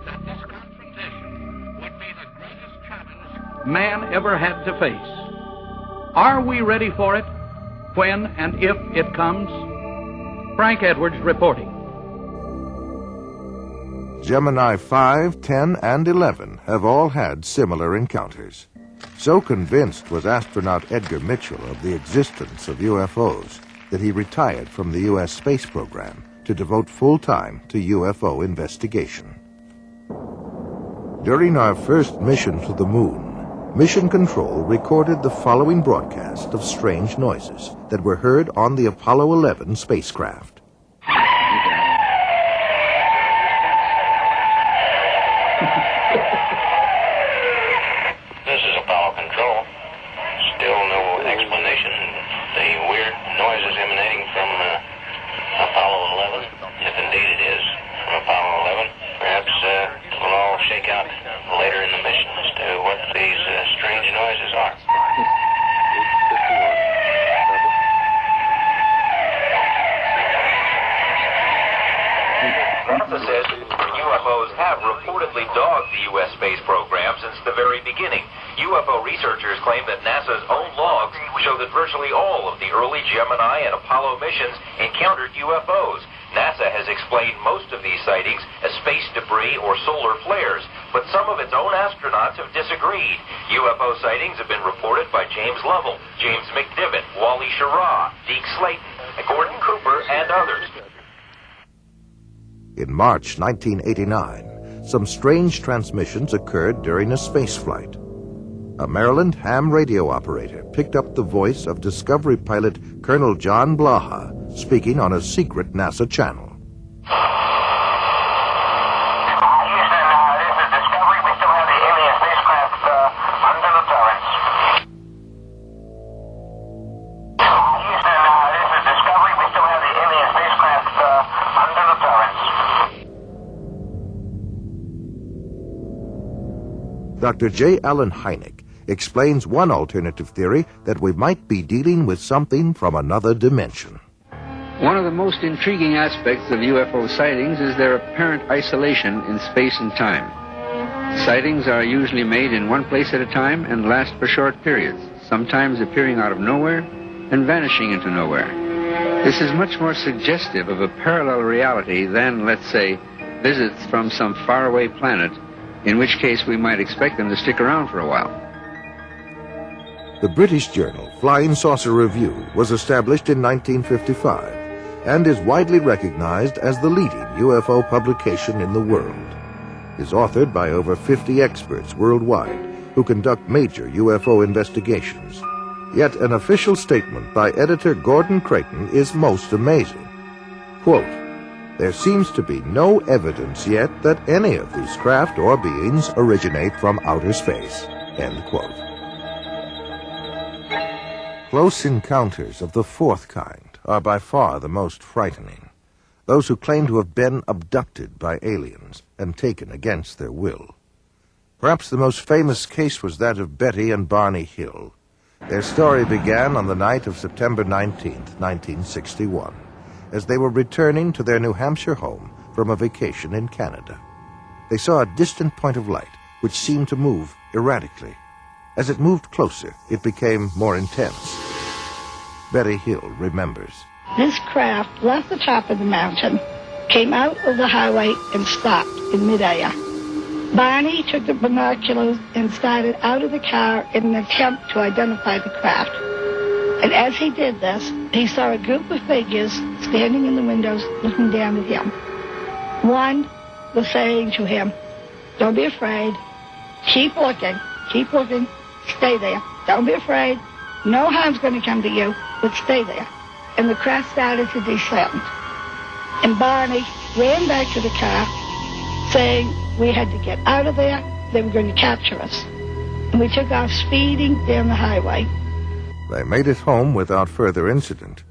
that this confrontation would be the greatest challenge man ever had to face. Are we ready for it? When and if it comes? Frank Edwards reporting. Gemini 5, 10, and 11 have all had similar encounters. So convinced was astronaut Edgar Mitchell of the existence of UFOs that he retired from the U.S. space program to devote full time to UFO investigation. During our first mission to the moon, Mission Control recorded the following broadcast of strange noises that were heard on the Apollo 11 spacecraft. This is Apollo Control. Still no explanation. The weird noises emanating from Apollo 11, if indeed it is from Apollo 11. Perhaps we'll all shake out later in the mission as to what these strange noises are. NASA says UFOs have reportedly dogged the U.S. space program since the very beginning. UFO researchers claim that NASA's own logs show that virtually all of the early Gemini and Apollo missions encountered UFOs. NASA has explained most of these sightings as space debris or solar flares, but some of its own astronauts have disagreed. UFO sightings have been reported by James Lovell, James McDivitt, Wally Schirra, Deke Slayton, Gordon Cooper, and others. In March 1989, some strange transmissions occurred during a spaceflight. A Maryland ham radio operator picked up the voice of Discovery pilot Colonel John Blaha speaking on a secret NASA channel. Dr. J. Allen Hynek explains one alternative theory that we might be dealing with something from another dimension. One of the most intriguing aspects of UFO sightings is their apparent isolation in space and time. Sightings are usually made in one place at a time and last for short periods, sometimes appearing out of nowhere and vanishing into nowhere. This is much more suggestive of a parallel reality than, let's say, visits from some faraway planet, in which case we might expect them to stick around for a while. The British journal Flying Saucer Review was established in 1955 and is widely recognized as the leading UFO publication in the world. It is authored by over 50 experts worldwide who conduct major UFO investigations. Yet an official statement by editor Gordon Creighton is most amazing. Quote, "There seems to be no evidence yet that any of these craft or beings originate from outer space." End quote. Close encounters of the fourth kind are by far the most frightening. Those who claim to have been abducted by aliens and taken against their will. Perhaps the most famous case was that of Betty and Barney Hill. Their story began on the night of September 19th, 1961, as they were returning to their New Hampshire home from a vacation in Canada. They saw a distant point of light which seemed to move erratically. As it moved closer, it became more intense. Betty Hill remembers. This craft left the top of the mountain, came out of the highway, and stopped in midair. Barney took the binoculars and started out of the car in an attempt to identify the craft. And as he did this, he saw a group of figures standing in the windows looking down at him. One was saying to him, "Don't be afraid. Keep looking. Keep looking. Stay there. Don't be afraid. No harm's going to come to you, but stay there." And the craft started to descend. And Barney ran back to the car, saying we had to get out of there. They were going to capture us. And we took off speeding down the highway. They made it home without further incident,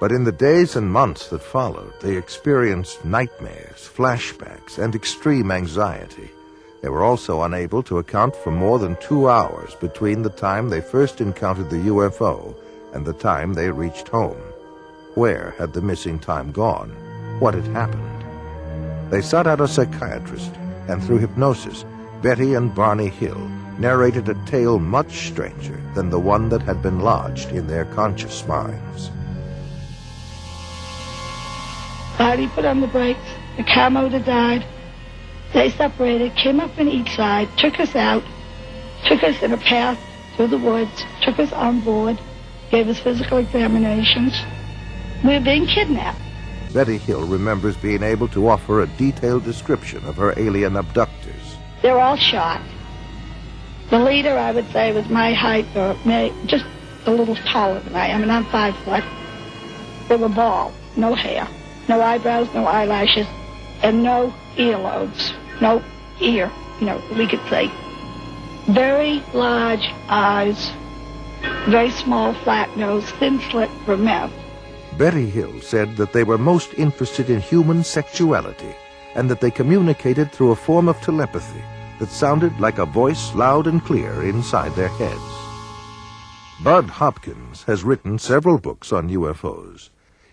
but in the days and months that followed, they experienced nightmares, flashbacks, and extreme anxiety. They were also unable to account for more than 2 hours between the time they first encountered the UFO and the time they reached home. Where had the missing time gone? What had happened? They sought out a psychiatrist, and through hypnosis, Betty and Barney Hill narrated a tale much stranger than the one that had been lodged in their conscious minds. Barney put on the brakes, the car motor died. They separated, came up on each side, took us out, took us in a path through the woods, took us on board, gave us physical examinations. We were being kidnapped. Betty Hill remembers being able to offer a detailed description of her alien abductors. They were all shot. The leader, I would say, was my height, or just a little taller than I am, and I'm 5 foot. They were bald, no hair, no eyebrows, no eyelashes, and no earlobes, no ear, we could say. Very large eyes, very small flat nose, thin slit for mouth. Betty Hill said that they were most interested in human sexuality and that they communicated through a form of telepathy that sounded like a voice loud and clear inside their heads. Bud Hopkins has written several books on UFOs,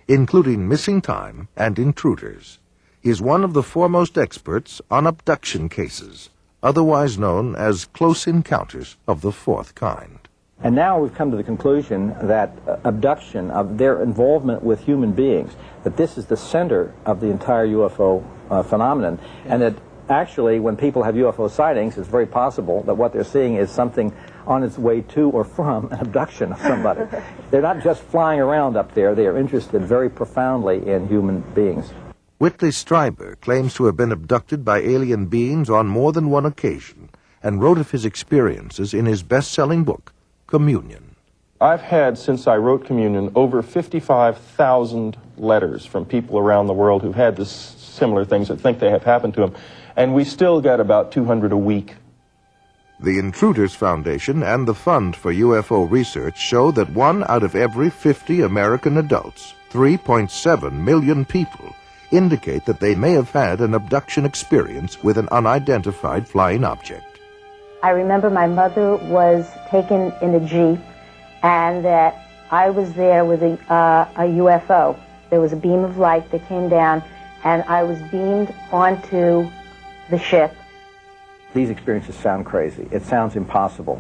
including Missing Time and Intruders. He is one of the foremost experts on abduction cases, otherwise known as close encounters of the fourth kind. And now we've come to the conclusion that abduction, of their involvement with human beings, that this is the center of the entire UFO phenomenon, and that actually when people have UFO sightings, it's very possible that what they're seeing is something on its way to or from an abduction of somebody. They're not just flying around up there, they are interested very profoundly in human beings. Whitley Strieber claims to have been abducted by alien beings on more than one occasion and wrote of his experiences in his best-selling book, Communion. I've had, since I wrote Communion, over 55,000 letters from people around the world who've had this similar things that think they have happened to them, and we still get about 200 a week. The Intruders Foundation and the Fund for UFO Research show that 1 out of every 50 American adults, 3.7 million people, indicate that they may have had an abduction experience with an unidentified flying object. I remember my mother was taken in a Jeep, and that I was there with a UFO. There was a beam of light that came down, and I was beamed onto the ship. These experiences sound crazy. It sounds impossible.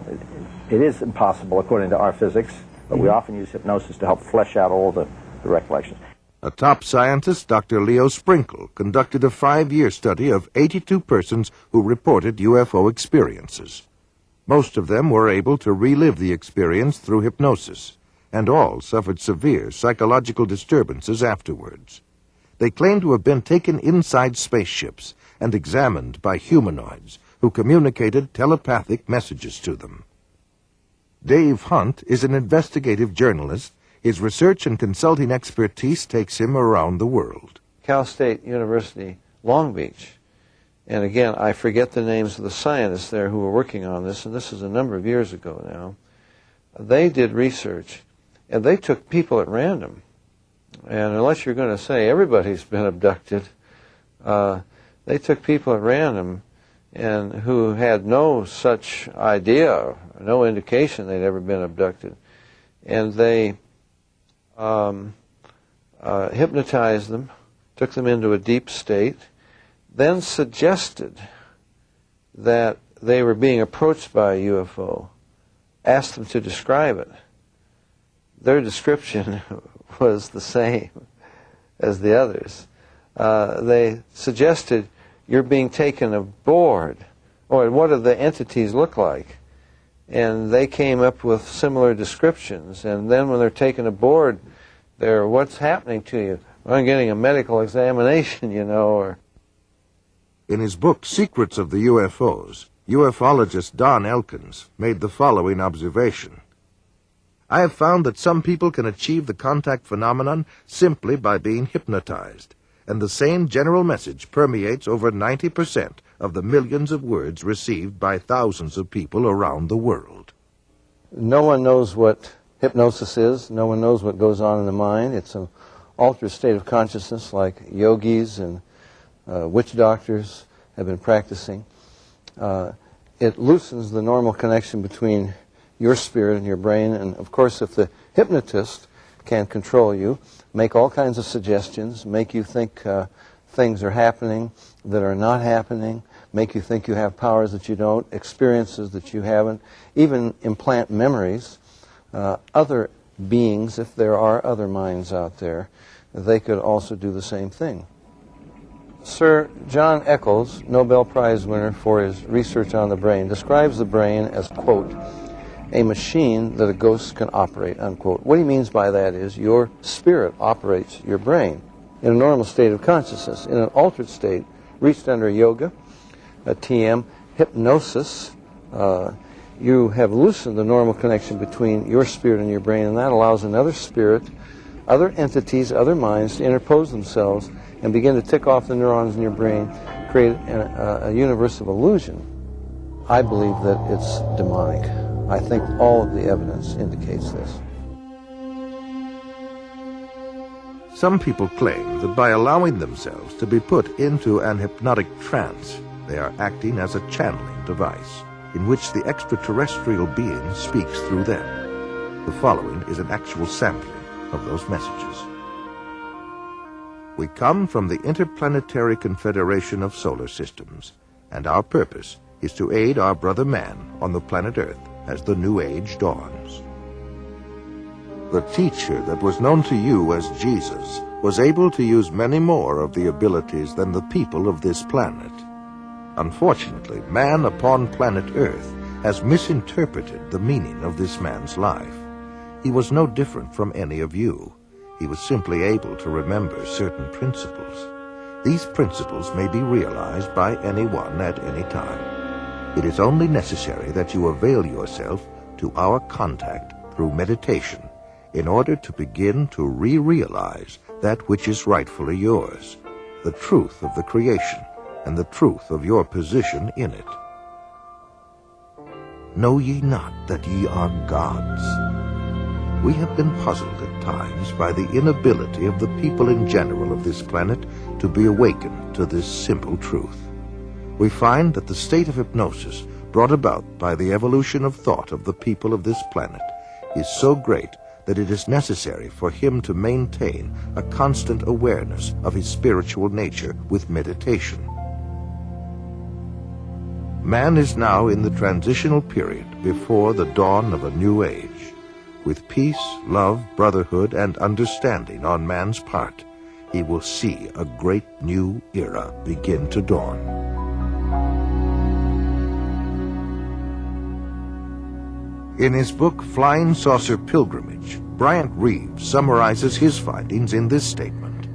It is impossible according to our physics, but we often use hypnosis to help flesh out all the recollections. A top scientist, Dr. Leo Sprinkle, conducted a 5-year study of 82 persons who reported UFO experiences. Most of them were able to relive the experience through hypnosis, and all suffered severe psychological disturbances afterwards. They claimed to have been taken inside spaceships and examined by humanoids who communicated telepathic messages to them. Dave Hunt is an investigative journalist. His research and consulting expertise takes him around the world. Cal State University, Long Beach. And again, I forget the names of the scientists there who were working on this, and this is a number of years ago now. They did research, and they took people at random. And unless you're going to say everybody's been abducted, they took people at random and who had no such idea, no indication they'd ever been abducted. And they hypnotized them, took them into a deep state, then suggested that they were being approached by a UFO, asked them to describe it. Their description was the same as the others. They suggested, you're being taken aboard, or what do the entities look like? And they came up with similar descriptions, and then when they're taken aboard, they're, what's happening to you? Well, I'm getting a medical examination, you know, or... In his book, Secrets of the UFOs, ufologist Don Elkins made the following observation. I have found that some people can achieve the contact phenomenon simply by being hypnotized, and the same general message permeates over 90% of the millions of words received by thousands of people around the world. No one knows what hypnosis is. No one knows what goes on in the mind. It's an altered state of consciousness like yogis and witch doctors have been practicing. It loosens the normal connection between your spirit and your brain, and of course if the hypnotist can control you, make all kinds of suggestions, make you think things are happening that are not happening, make you think you have powers that you don't, experiences that you haven't, even implant memories. Other beings, if there are other minds out there, they could also do the same thing. Sir John Eccles, Nobel Prize winner for his research on the brain, describes the brain as, quote, a machine that a ghost can operate, unquote. What he means by that is your spirit operates your brain in a normal state of consciousness. In an altered state, reached under yoga, a TM, hypnosis, you have loosened the normal connection between your spirit and your brain, and that allows another spirit, other entities, other minds to interpose themselves and begin to tick off the neurons in your brain, create a universe of illusion. I believe that it's demonic. I think all of the evidence indicates this. Some people claim that by allowing themselves to be put into an hypnotic trance, they are acting as a channeling device, in which the extraterrestrial being speaks through them. The following is an actual sampling of those messages. We come from the Interplanetary Confederation of Solar Systems, and our purpose is to aid our brother man on the planet Earth as the new age dawns. The teacher that was known to you as Jesus was able to use many more of the abilities than the people of this planet. Unfortunately, man upon planet Earth has misinterpreted the meaning of this man's life. He was no different from any of you. He was simply able to remember certain principles. These principles may be realized by anyone at any time. It is only necessary that you avail yourself to our contact through meditation in order to begin to re-realize that which is rightfully yours, the truth of the creation and the truth of your position in it. Know ye not that ye are gods? We have been puzzled at times by the inability of the people in general of this planet to be awakened to this simple truth. We find that the state of hypnosis brought about by the evolution of thought of the people of this planet is so great that it is necessary for him to maintain a constant awareness of his spiritual nature with meditation. Man is now in the transitional period before the dawn of a new age. With peace, love, brotherhood, and understanding on man's part, he will see a great new era begin to dawn. In his book, Flying Saucer Pilgrimage, Bryant Reeves summarizes his findings in this statement.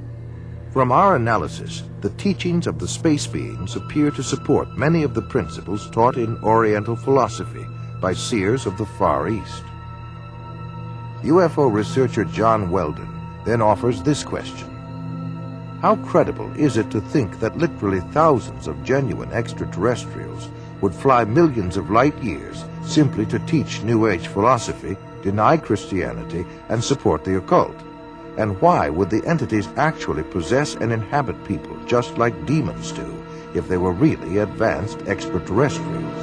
From our analysis, the teachings of the space beings appear to support many of the principles taught in Oriental philosophy by seers of the Far East. UFO researcher John Weldon then offers this question. How credible is it to think that literally thousands of genuine extraterrestrials would fly millions of light years simply to teach New Age philosophy, deny Christianity, and support the occult? And why would the entities actually possess and inhabit people just like demons do if they were really advanced extraterrestrials?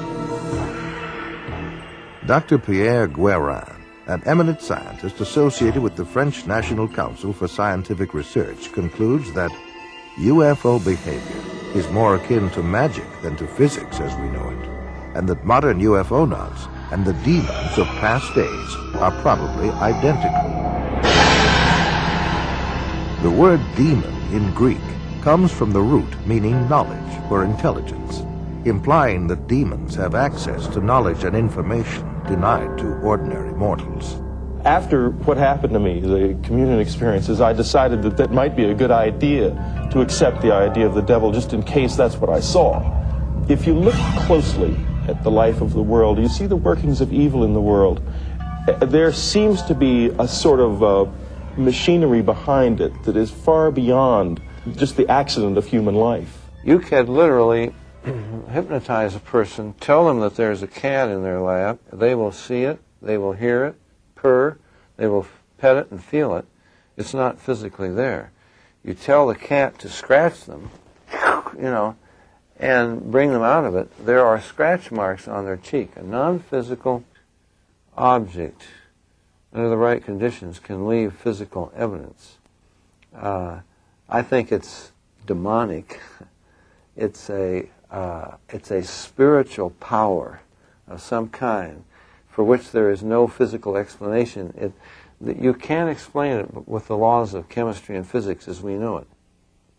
Dr. Pierre Guérin, an eminent scientist associated with the French National Council for Scientific Research, concludes that UFO behavior is more akin to magic than to physics as we know it, and that modern UFOnauts and the demons of past days are probably identical. The word demon in Greek comes from the root meaning knowledge or intelligence, implying that demons have access to knowledge and information denied to ordinary mortals. After what happened to me, the communion experiences, I decided that that might be a good idea to accept the idea of the devil just in case that's what I saw. If you look closely at the life of the world, you see the workings of evil in the world. There seems to be a sort of machinery behind it that is far beyond just the accident of human life. You can literally hypnotize a person, tell them that there's a cat in their lap, they will see it, they will hear it, purr, they will pet it and feel it. It's not physically there. You tell the cat to scratch them, and bring them out of it. There are scratch marks on their cheek. A non-physical object, under the right conditions, can leave physical evidence. I think it's demonic. It's a spiritual power of some kind for which there is no physical explanation. You can't explain it with the laws of chemistry and physics as we know it.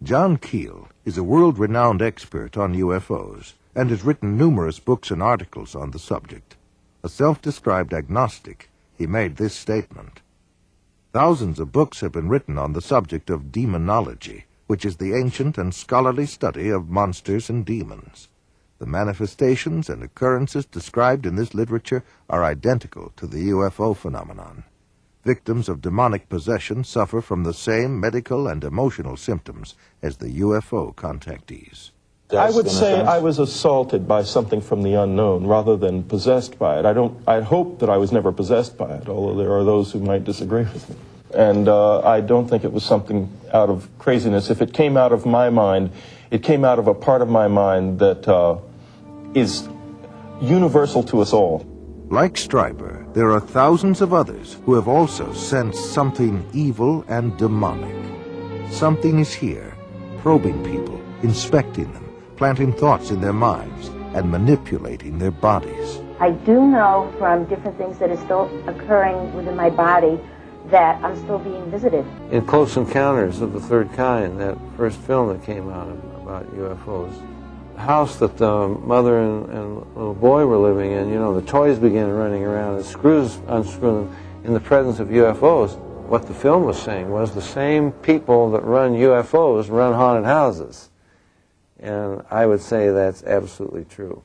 John Keel is a world-renowned expert on UFOs and has written numerous books and articles on the subject. A self-described agnostic, he made this statement. Thousands of books have been written on the subject of demonology, which is the ancient and scholarly study of monsters and demons. The manifestations and occurrences described in this literature are identical to the UFO phenomenon. Victims of demonic possession suffer from the same medical and emotional symptoms as the UFO contactees. I would say I was assaulted by something from the unknown rather than possessed by it. I hope that I was never possessed by it, although there are those who might disagree with me. And I don't think it was something out of craziness. If it came out of my mind, it came out of a part of my mind that is universal to us all. Like Stryper, there are thousands of others who have also sensed something evil and demonic. Something is here, probing people, inspecting them, planting thoughts in their minds, and manipulating their bodies. I do know from different things that are still occurring within my body that I'm still being visited. In Close Encounters of the Third Kind, that first film that came out about UFOs, the house that the mother and little boy were living in, the toys began running around and screws unscrew them in the presence of UFOs. What the film was saying was the same people that run UFOs run haunted houses. And I would say that's absolutely true.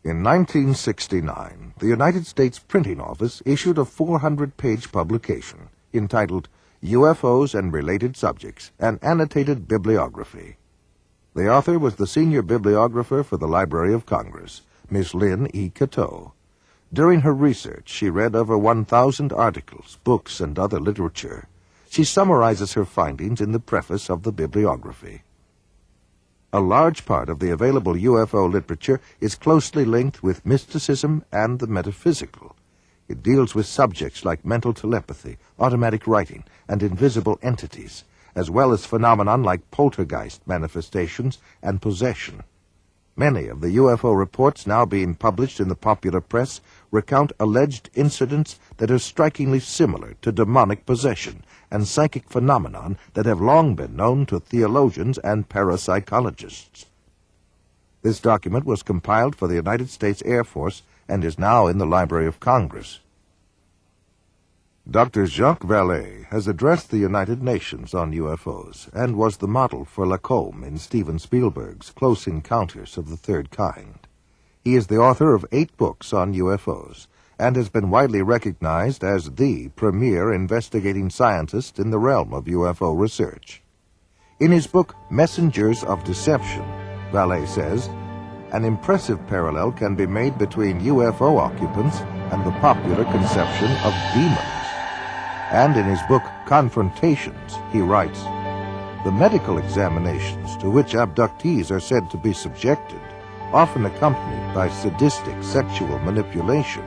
In 1969, the United States Printing Office issued a 400-page publication entitled UFOs and Related Subjects, an Annotated Bibliography. The author was the senior bibliographer for the Library of Congress, Miss Lynn E. Cateau. During her research, she read over 1,000 articles, books, and other literature. She summarizes her findings in the preface of the bibliography. A large part of the available UFO literature is closely linked with mysticism and the metaphysical. It deals with subjects like mental telepathy, automatic writing, and invisible entities, as well as phenomenon like poltergeist manifestations and possession. Many of the UFO reports now being published in the popular press recount alleged incidents that are strikingly similar to demonic possession and psychic phenomenon that have long been known to theologians and parapsychologists. This document was compiled for the United States Air Force and is now in the Library of Congress. Dr. Jacques Vallée has addressed the United Nations on UFOs and was the model for Lacombe in Steven Spielberg's Close Encounters of the Third Kind. He is the author of 8 books on UFOs and has been widely recognized as the premier investigating scientist in the realm of UFO research. In his book, Messengers of Deception, Vallée says, an impressive parallel can be made between UFO occupants and the popular conception of demons. And in his book, Confrontations, he writes, the medical examinations to which abductees are said to be subjected, often accompanied by sadistic sexual manipulation,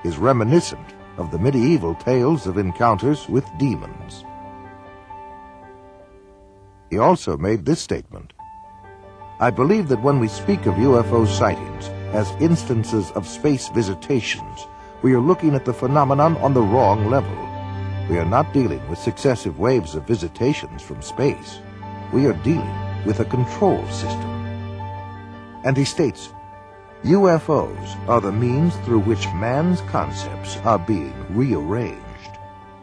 is reminiscent of the medieval tales of encounters with demons. He also made this statement, I believe that when we speak of UFO sightings as instances of space visitations, we are looking at the phenomenon on the wrong level. We are not dealing with successive waves of visitations from space. We are dealing with a control system. And he states, UFOs are the means through which man's concepts are being rearranged.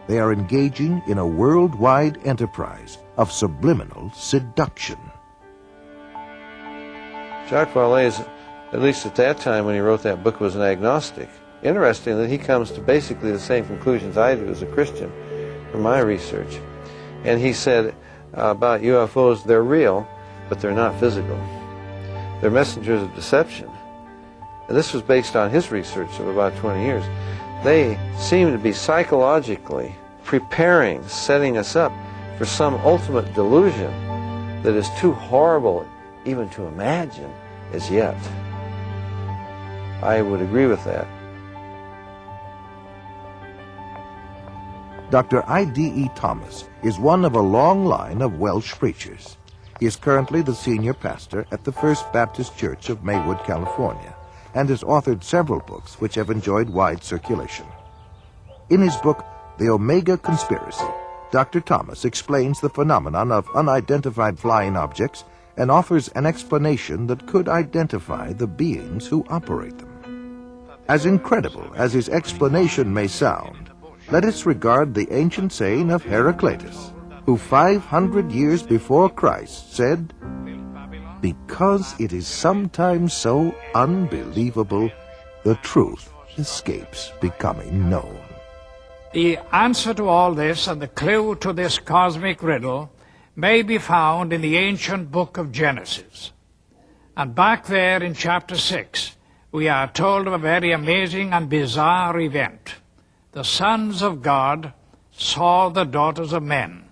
They are engaging in a worldwide enterprise of subliminal seduction. Jacques Vallée, at least at that time when he wrote that book, was an agnostic. Interesting that he comes to basically the same conclusions I do as a Christian from my research. And he said about UFOs, they're real, but they're not physical. They're messengers of deception. And this was based on his research of about 20 years. They seem to be psychologically preparing, setting us up for some ultimate delusion that is too horrible even to imagine as yet. I would agree with that. Dr. I.D.E. Thomas is one of a long line of Welsh preachers. He is currently the senior pastor at the First Baptist Church of Maywood, California, and has authored several books which have enjoyed wide circulation. In his book, The Omega Conspiracy, Dr. Thomas explains the phenomenon of unidentified flying objects and offers an explanation that could identify the beings who operate them. As incredible as his explanation may sound, let us regard the ancient saying of Heraclitus, who 500 years before Christ said, because it is sometimes so unbelievable, the truth escapes becoming known. The answer to all this and the clue to this cosmic riddle may be found in the ancient book of Genesis. And back there in chapter 6, we are told of a very amazing and bizarre event. The sons of God saw the daughters of men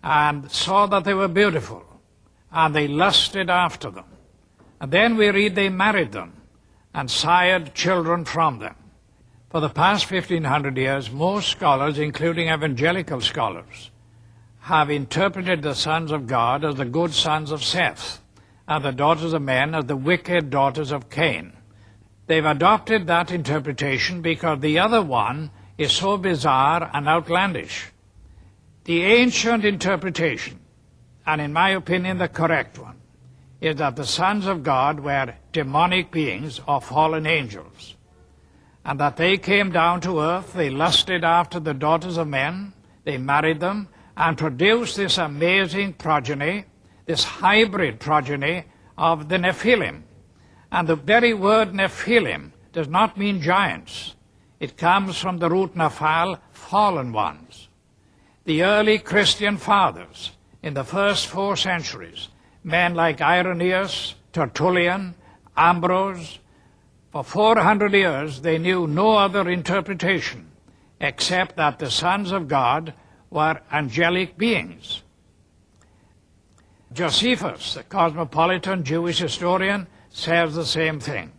and saw that they were beautiful, and they lusted after them. And then we read they married them and sired children from them. For the past 1,500 years, most scholars, including evangelical scholars, have interpreted the sons of God as the good sons of Seth, and the daughters of men as the wicked daughters of Cain. They've adopted that interpretation because the other one is so bizarre and outlandish. The ancient interpretation, and in my opinion the correct one, is that the sons of God were demonic beings or fallen angels, and that they came down to earth, they lusted after the daughters of men, they married them, and produced this amazing progeny, this hybrid progeny of the Nephilim. And the very word Nephilim does not mean giants. It comes from the root Nephal, fallen ones. The early Christian fathers in the first 4 centuries, men like Irenaeus, Tertullian, Ambrose, for 400 years they knew no other interpretation except that the sons of God were angelic beings. Josephus, the cosmopolitan Jewish historian, says the same thing.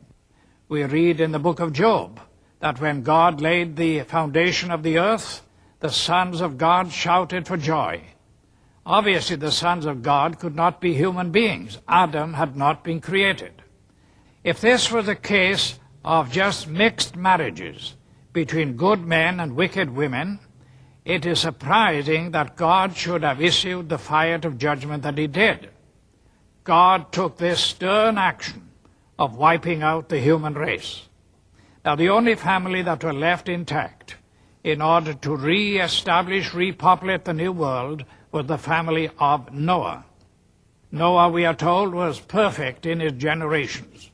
We read in the book of Job that when God laid the foundation of the earth, the sons of God shouted for joy. Obviously, the sons of God could not be human beings. Adam had not been created. If this was a case of just mixed marriages between good men and wicked women, it is surprising that God should have issued the fire of judgment that he did. God took this stern action of wiping out the human race. Now, the only family that were left intact in order to re-establish, repopulate the new world was the family of Noah. Noah, we are told, was perfect in his generations.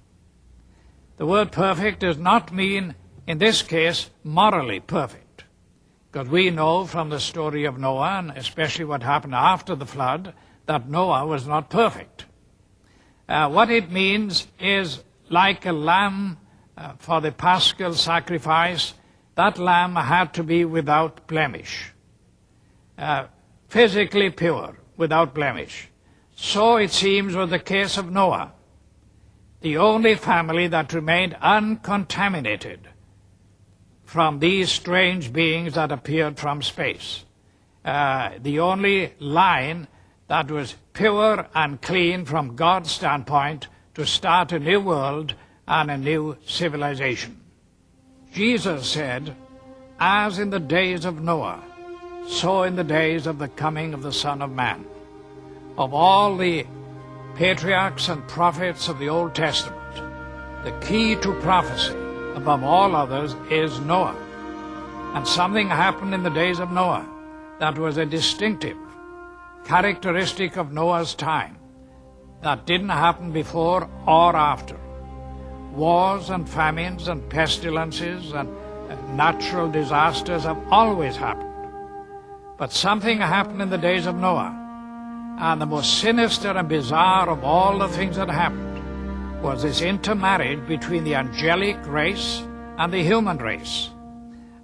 The word perfect does not mean, in this case, morally perfect, because we know from the story of Noah, and especially what happened after the flood, that Noah was not perfect. What it means is like a lamb for the paschal sacrifice, that lamb had to be without blemish, physically pure, without blemish. So it seems was the case of Noah, the only family that remained uncontaminated from these strange beings that appeared from space. The only line that was pure and clean from God's standpoint to start a new world and a new civilization. Jesus said, as in the days of Noah, so in the days of the coming of the Son of Man. Of all the patriarchs and prophets of the Old Testament, the key to prophecy above all others is Noah. And something happened in the days of Noah that was a distinctive characteristic of Noah's time that didn't happen before or after. Wars and famines and pestilences and natural disasters have always happened. But something happened in the days of Noah, and the most sinister and bizarre of all the things that happened was this intermarriage between the angelic race and the human race.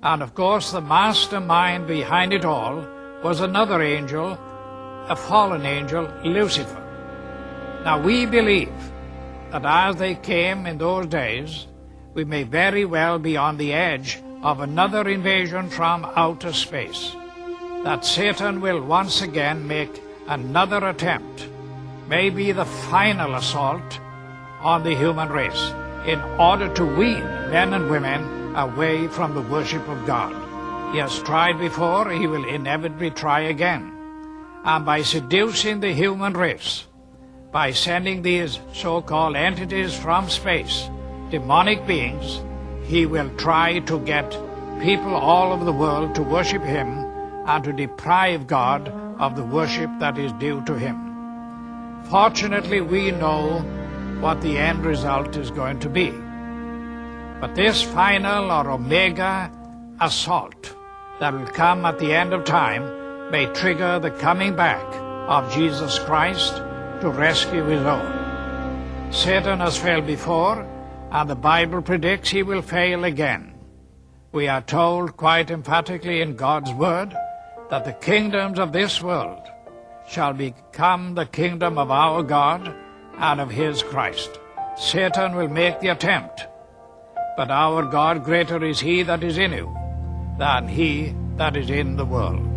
And of course, the mastermind behind it all was another angel, a fallen angel, Lucifer. Now, we believe that as they came in those days, we may very well be on the edge of another invasion from outer space, that Satan will once again make another attempt, maybe the final assault on the human race, in order to wean men and women away from the worship of God. He has tried before, he will inevitably try again. And by seducing the human race, by sending these so-called entities from space, demonic beings, he will try to get people all over the world to worship him and to deprive God of the worship that is due to him. Fortunately, we know what the end result is going to be. But this final or omega assault that will come at the end of time may trigger the coming back of Jesus Christ to rescue his own. Satan has failed before, and the Bible predicts he will fail again. We are told quite emphatically in God's Word that the kingdoms of this world shall become the kingdom of our God and of his Christ. Satan will make the attempt, but our God, greater is he that is in you than he that is in the world.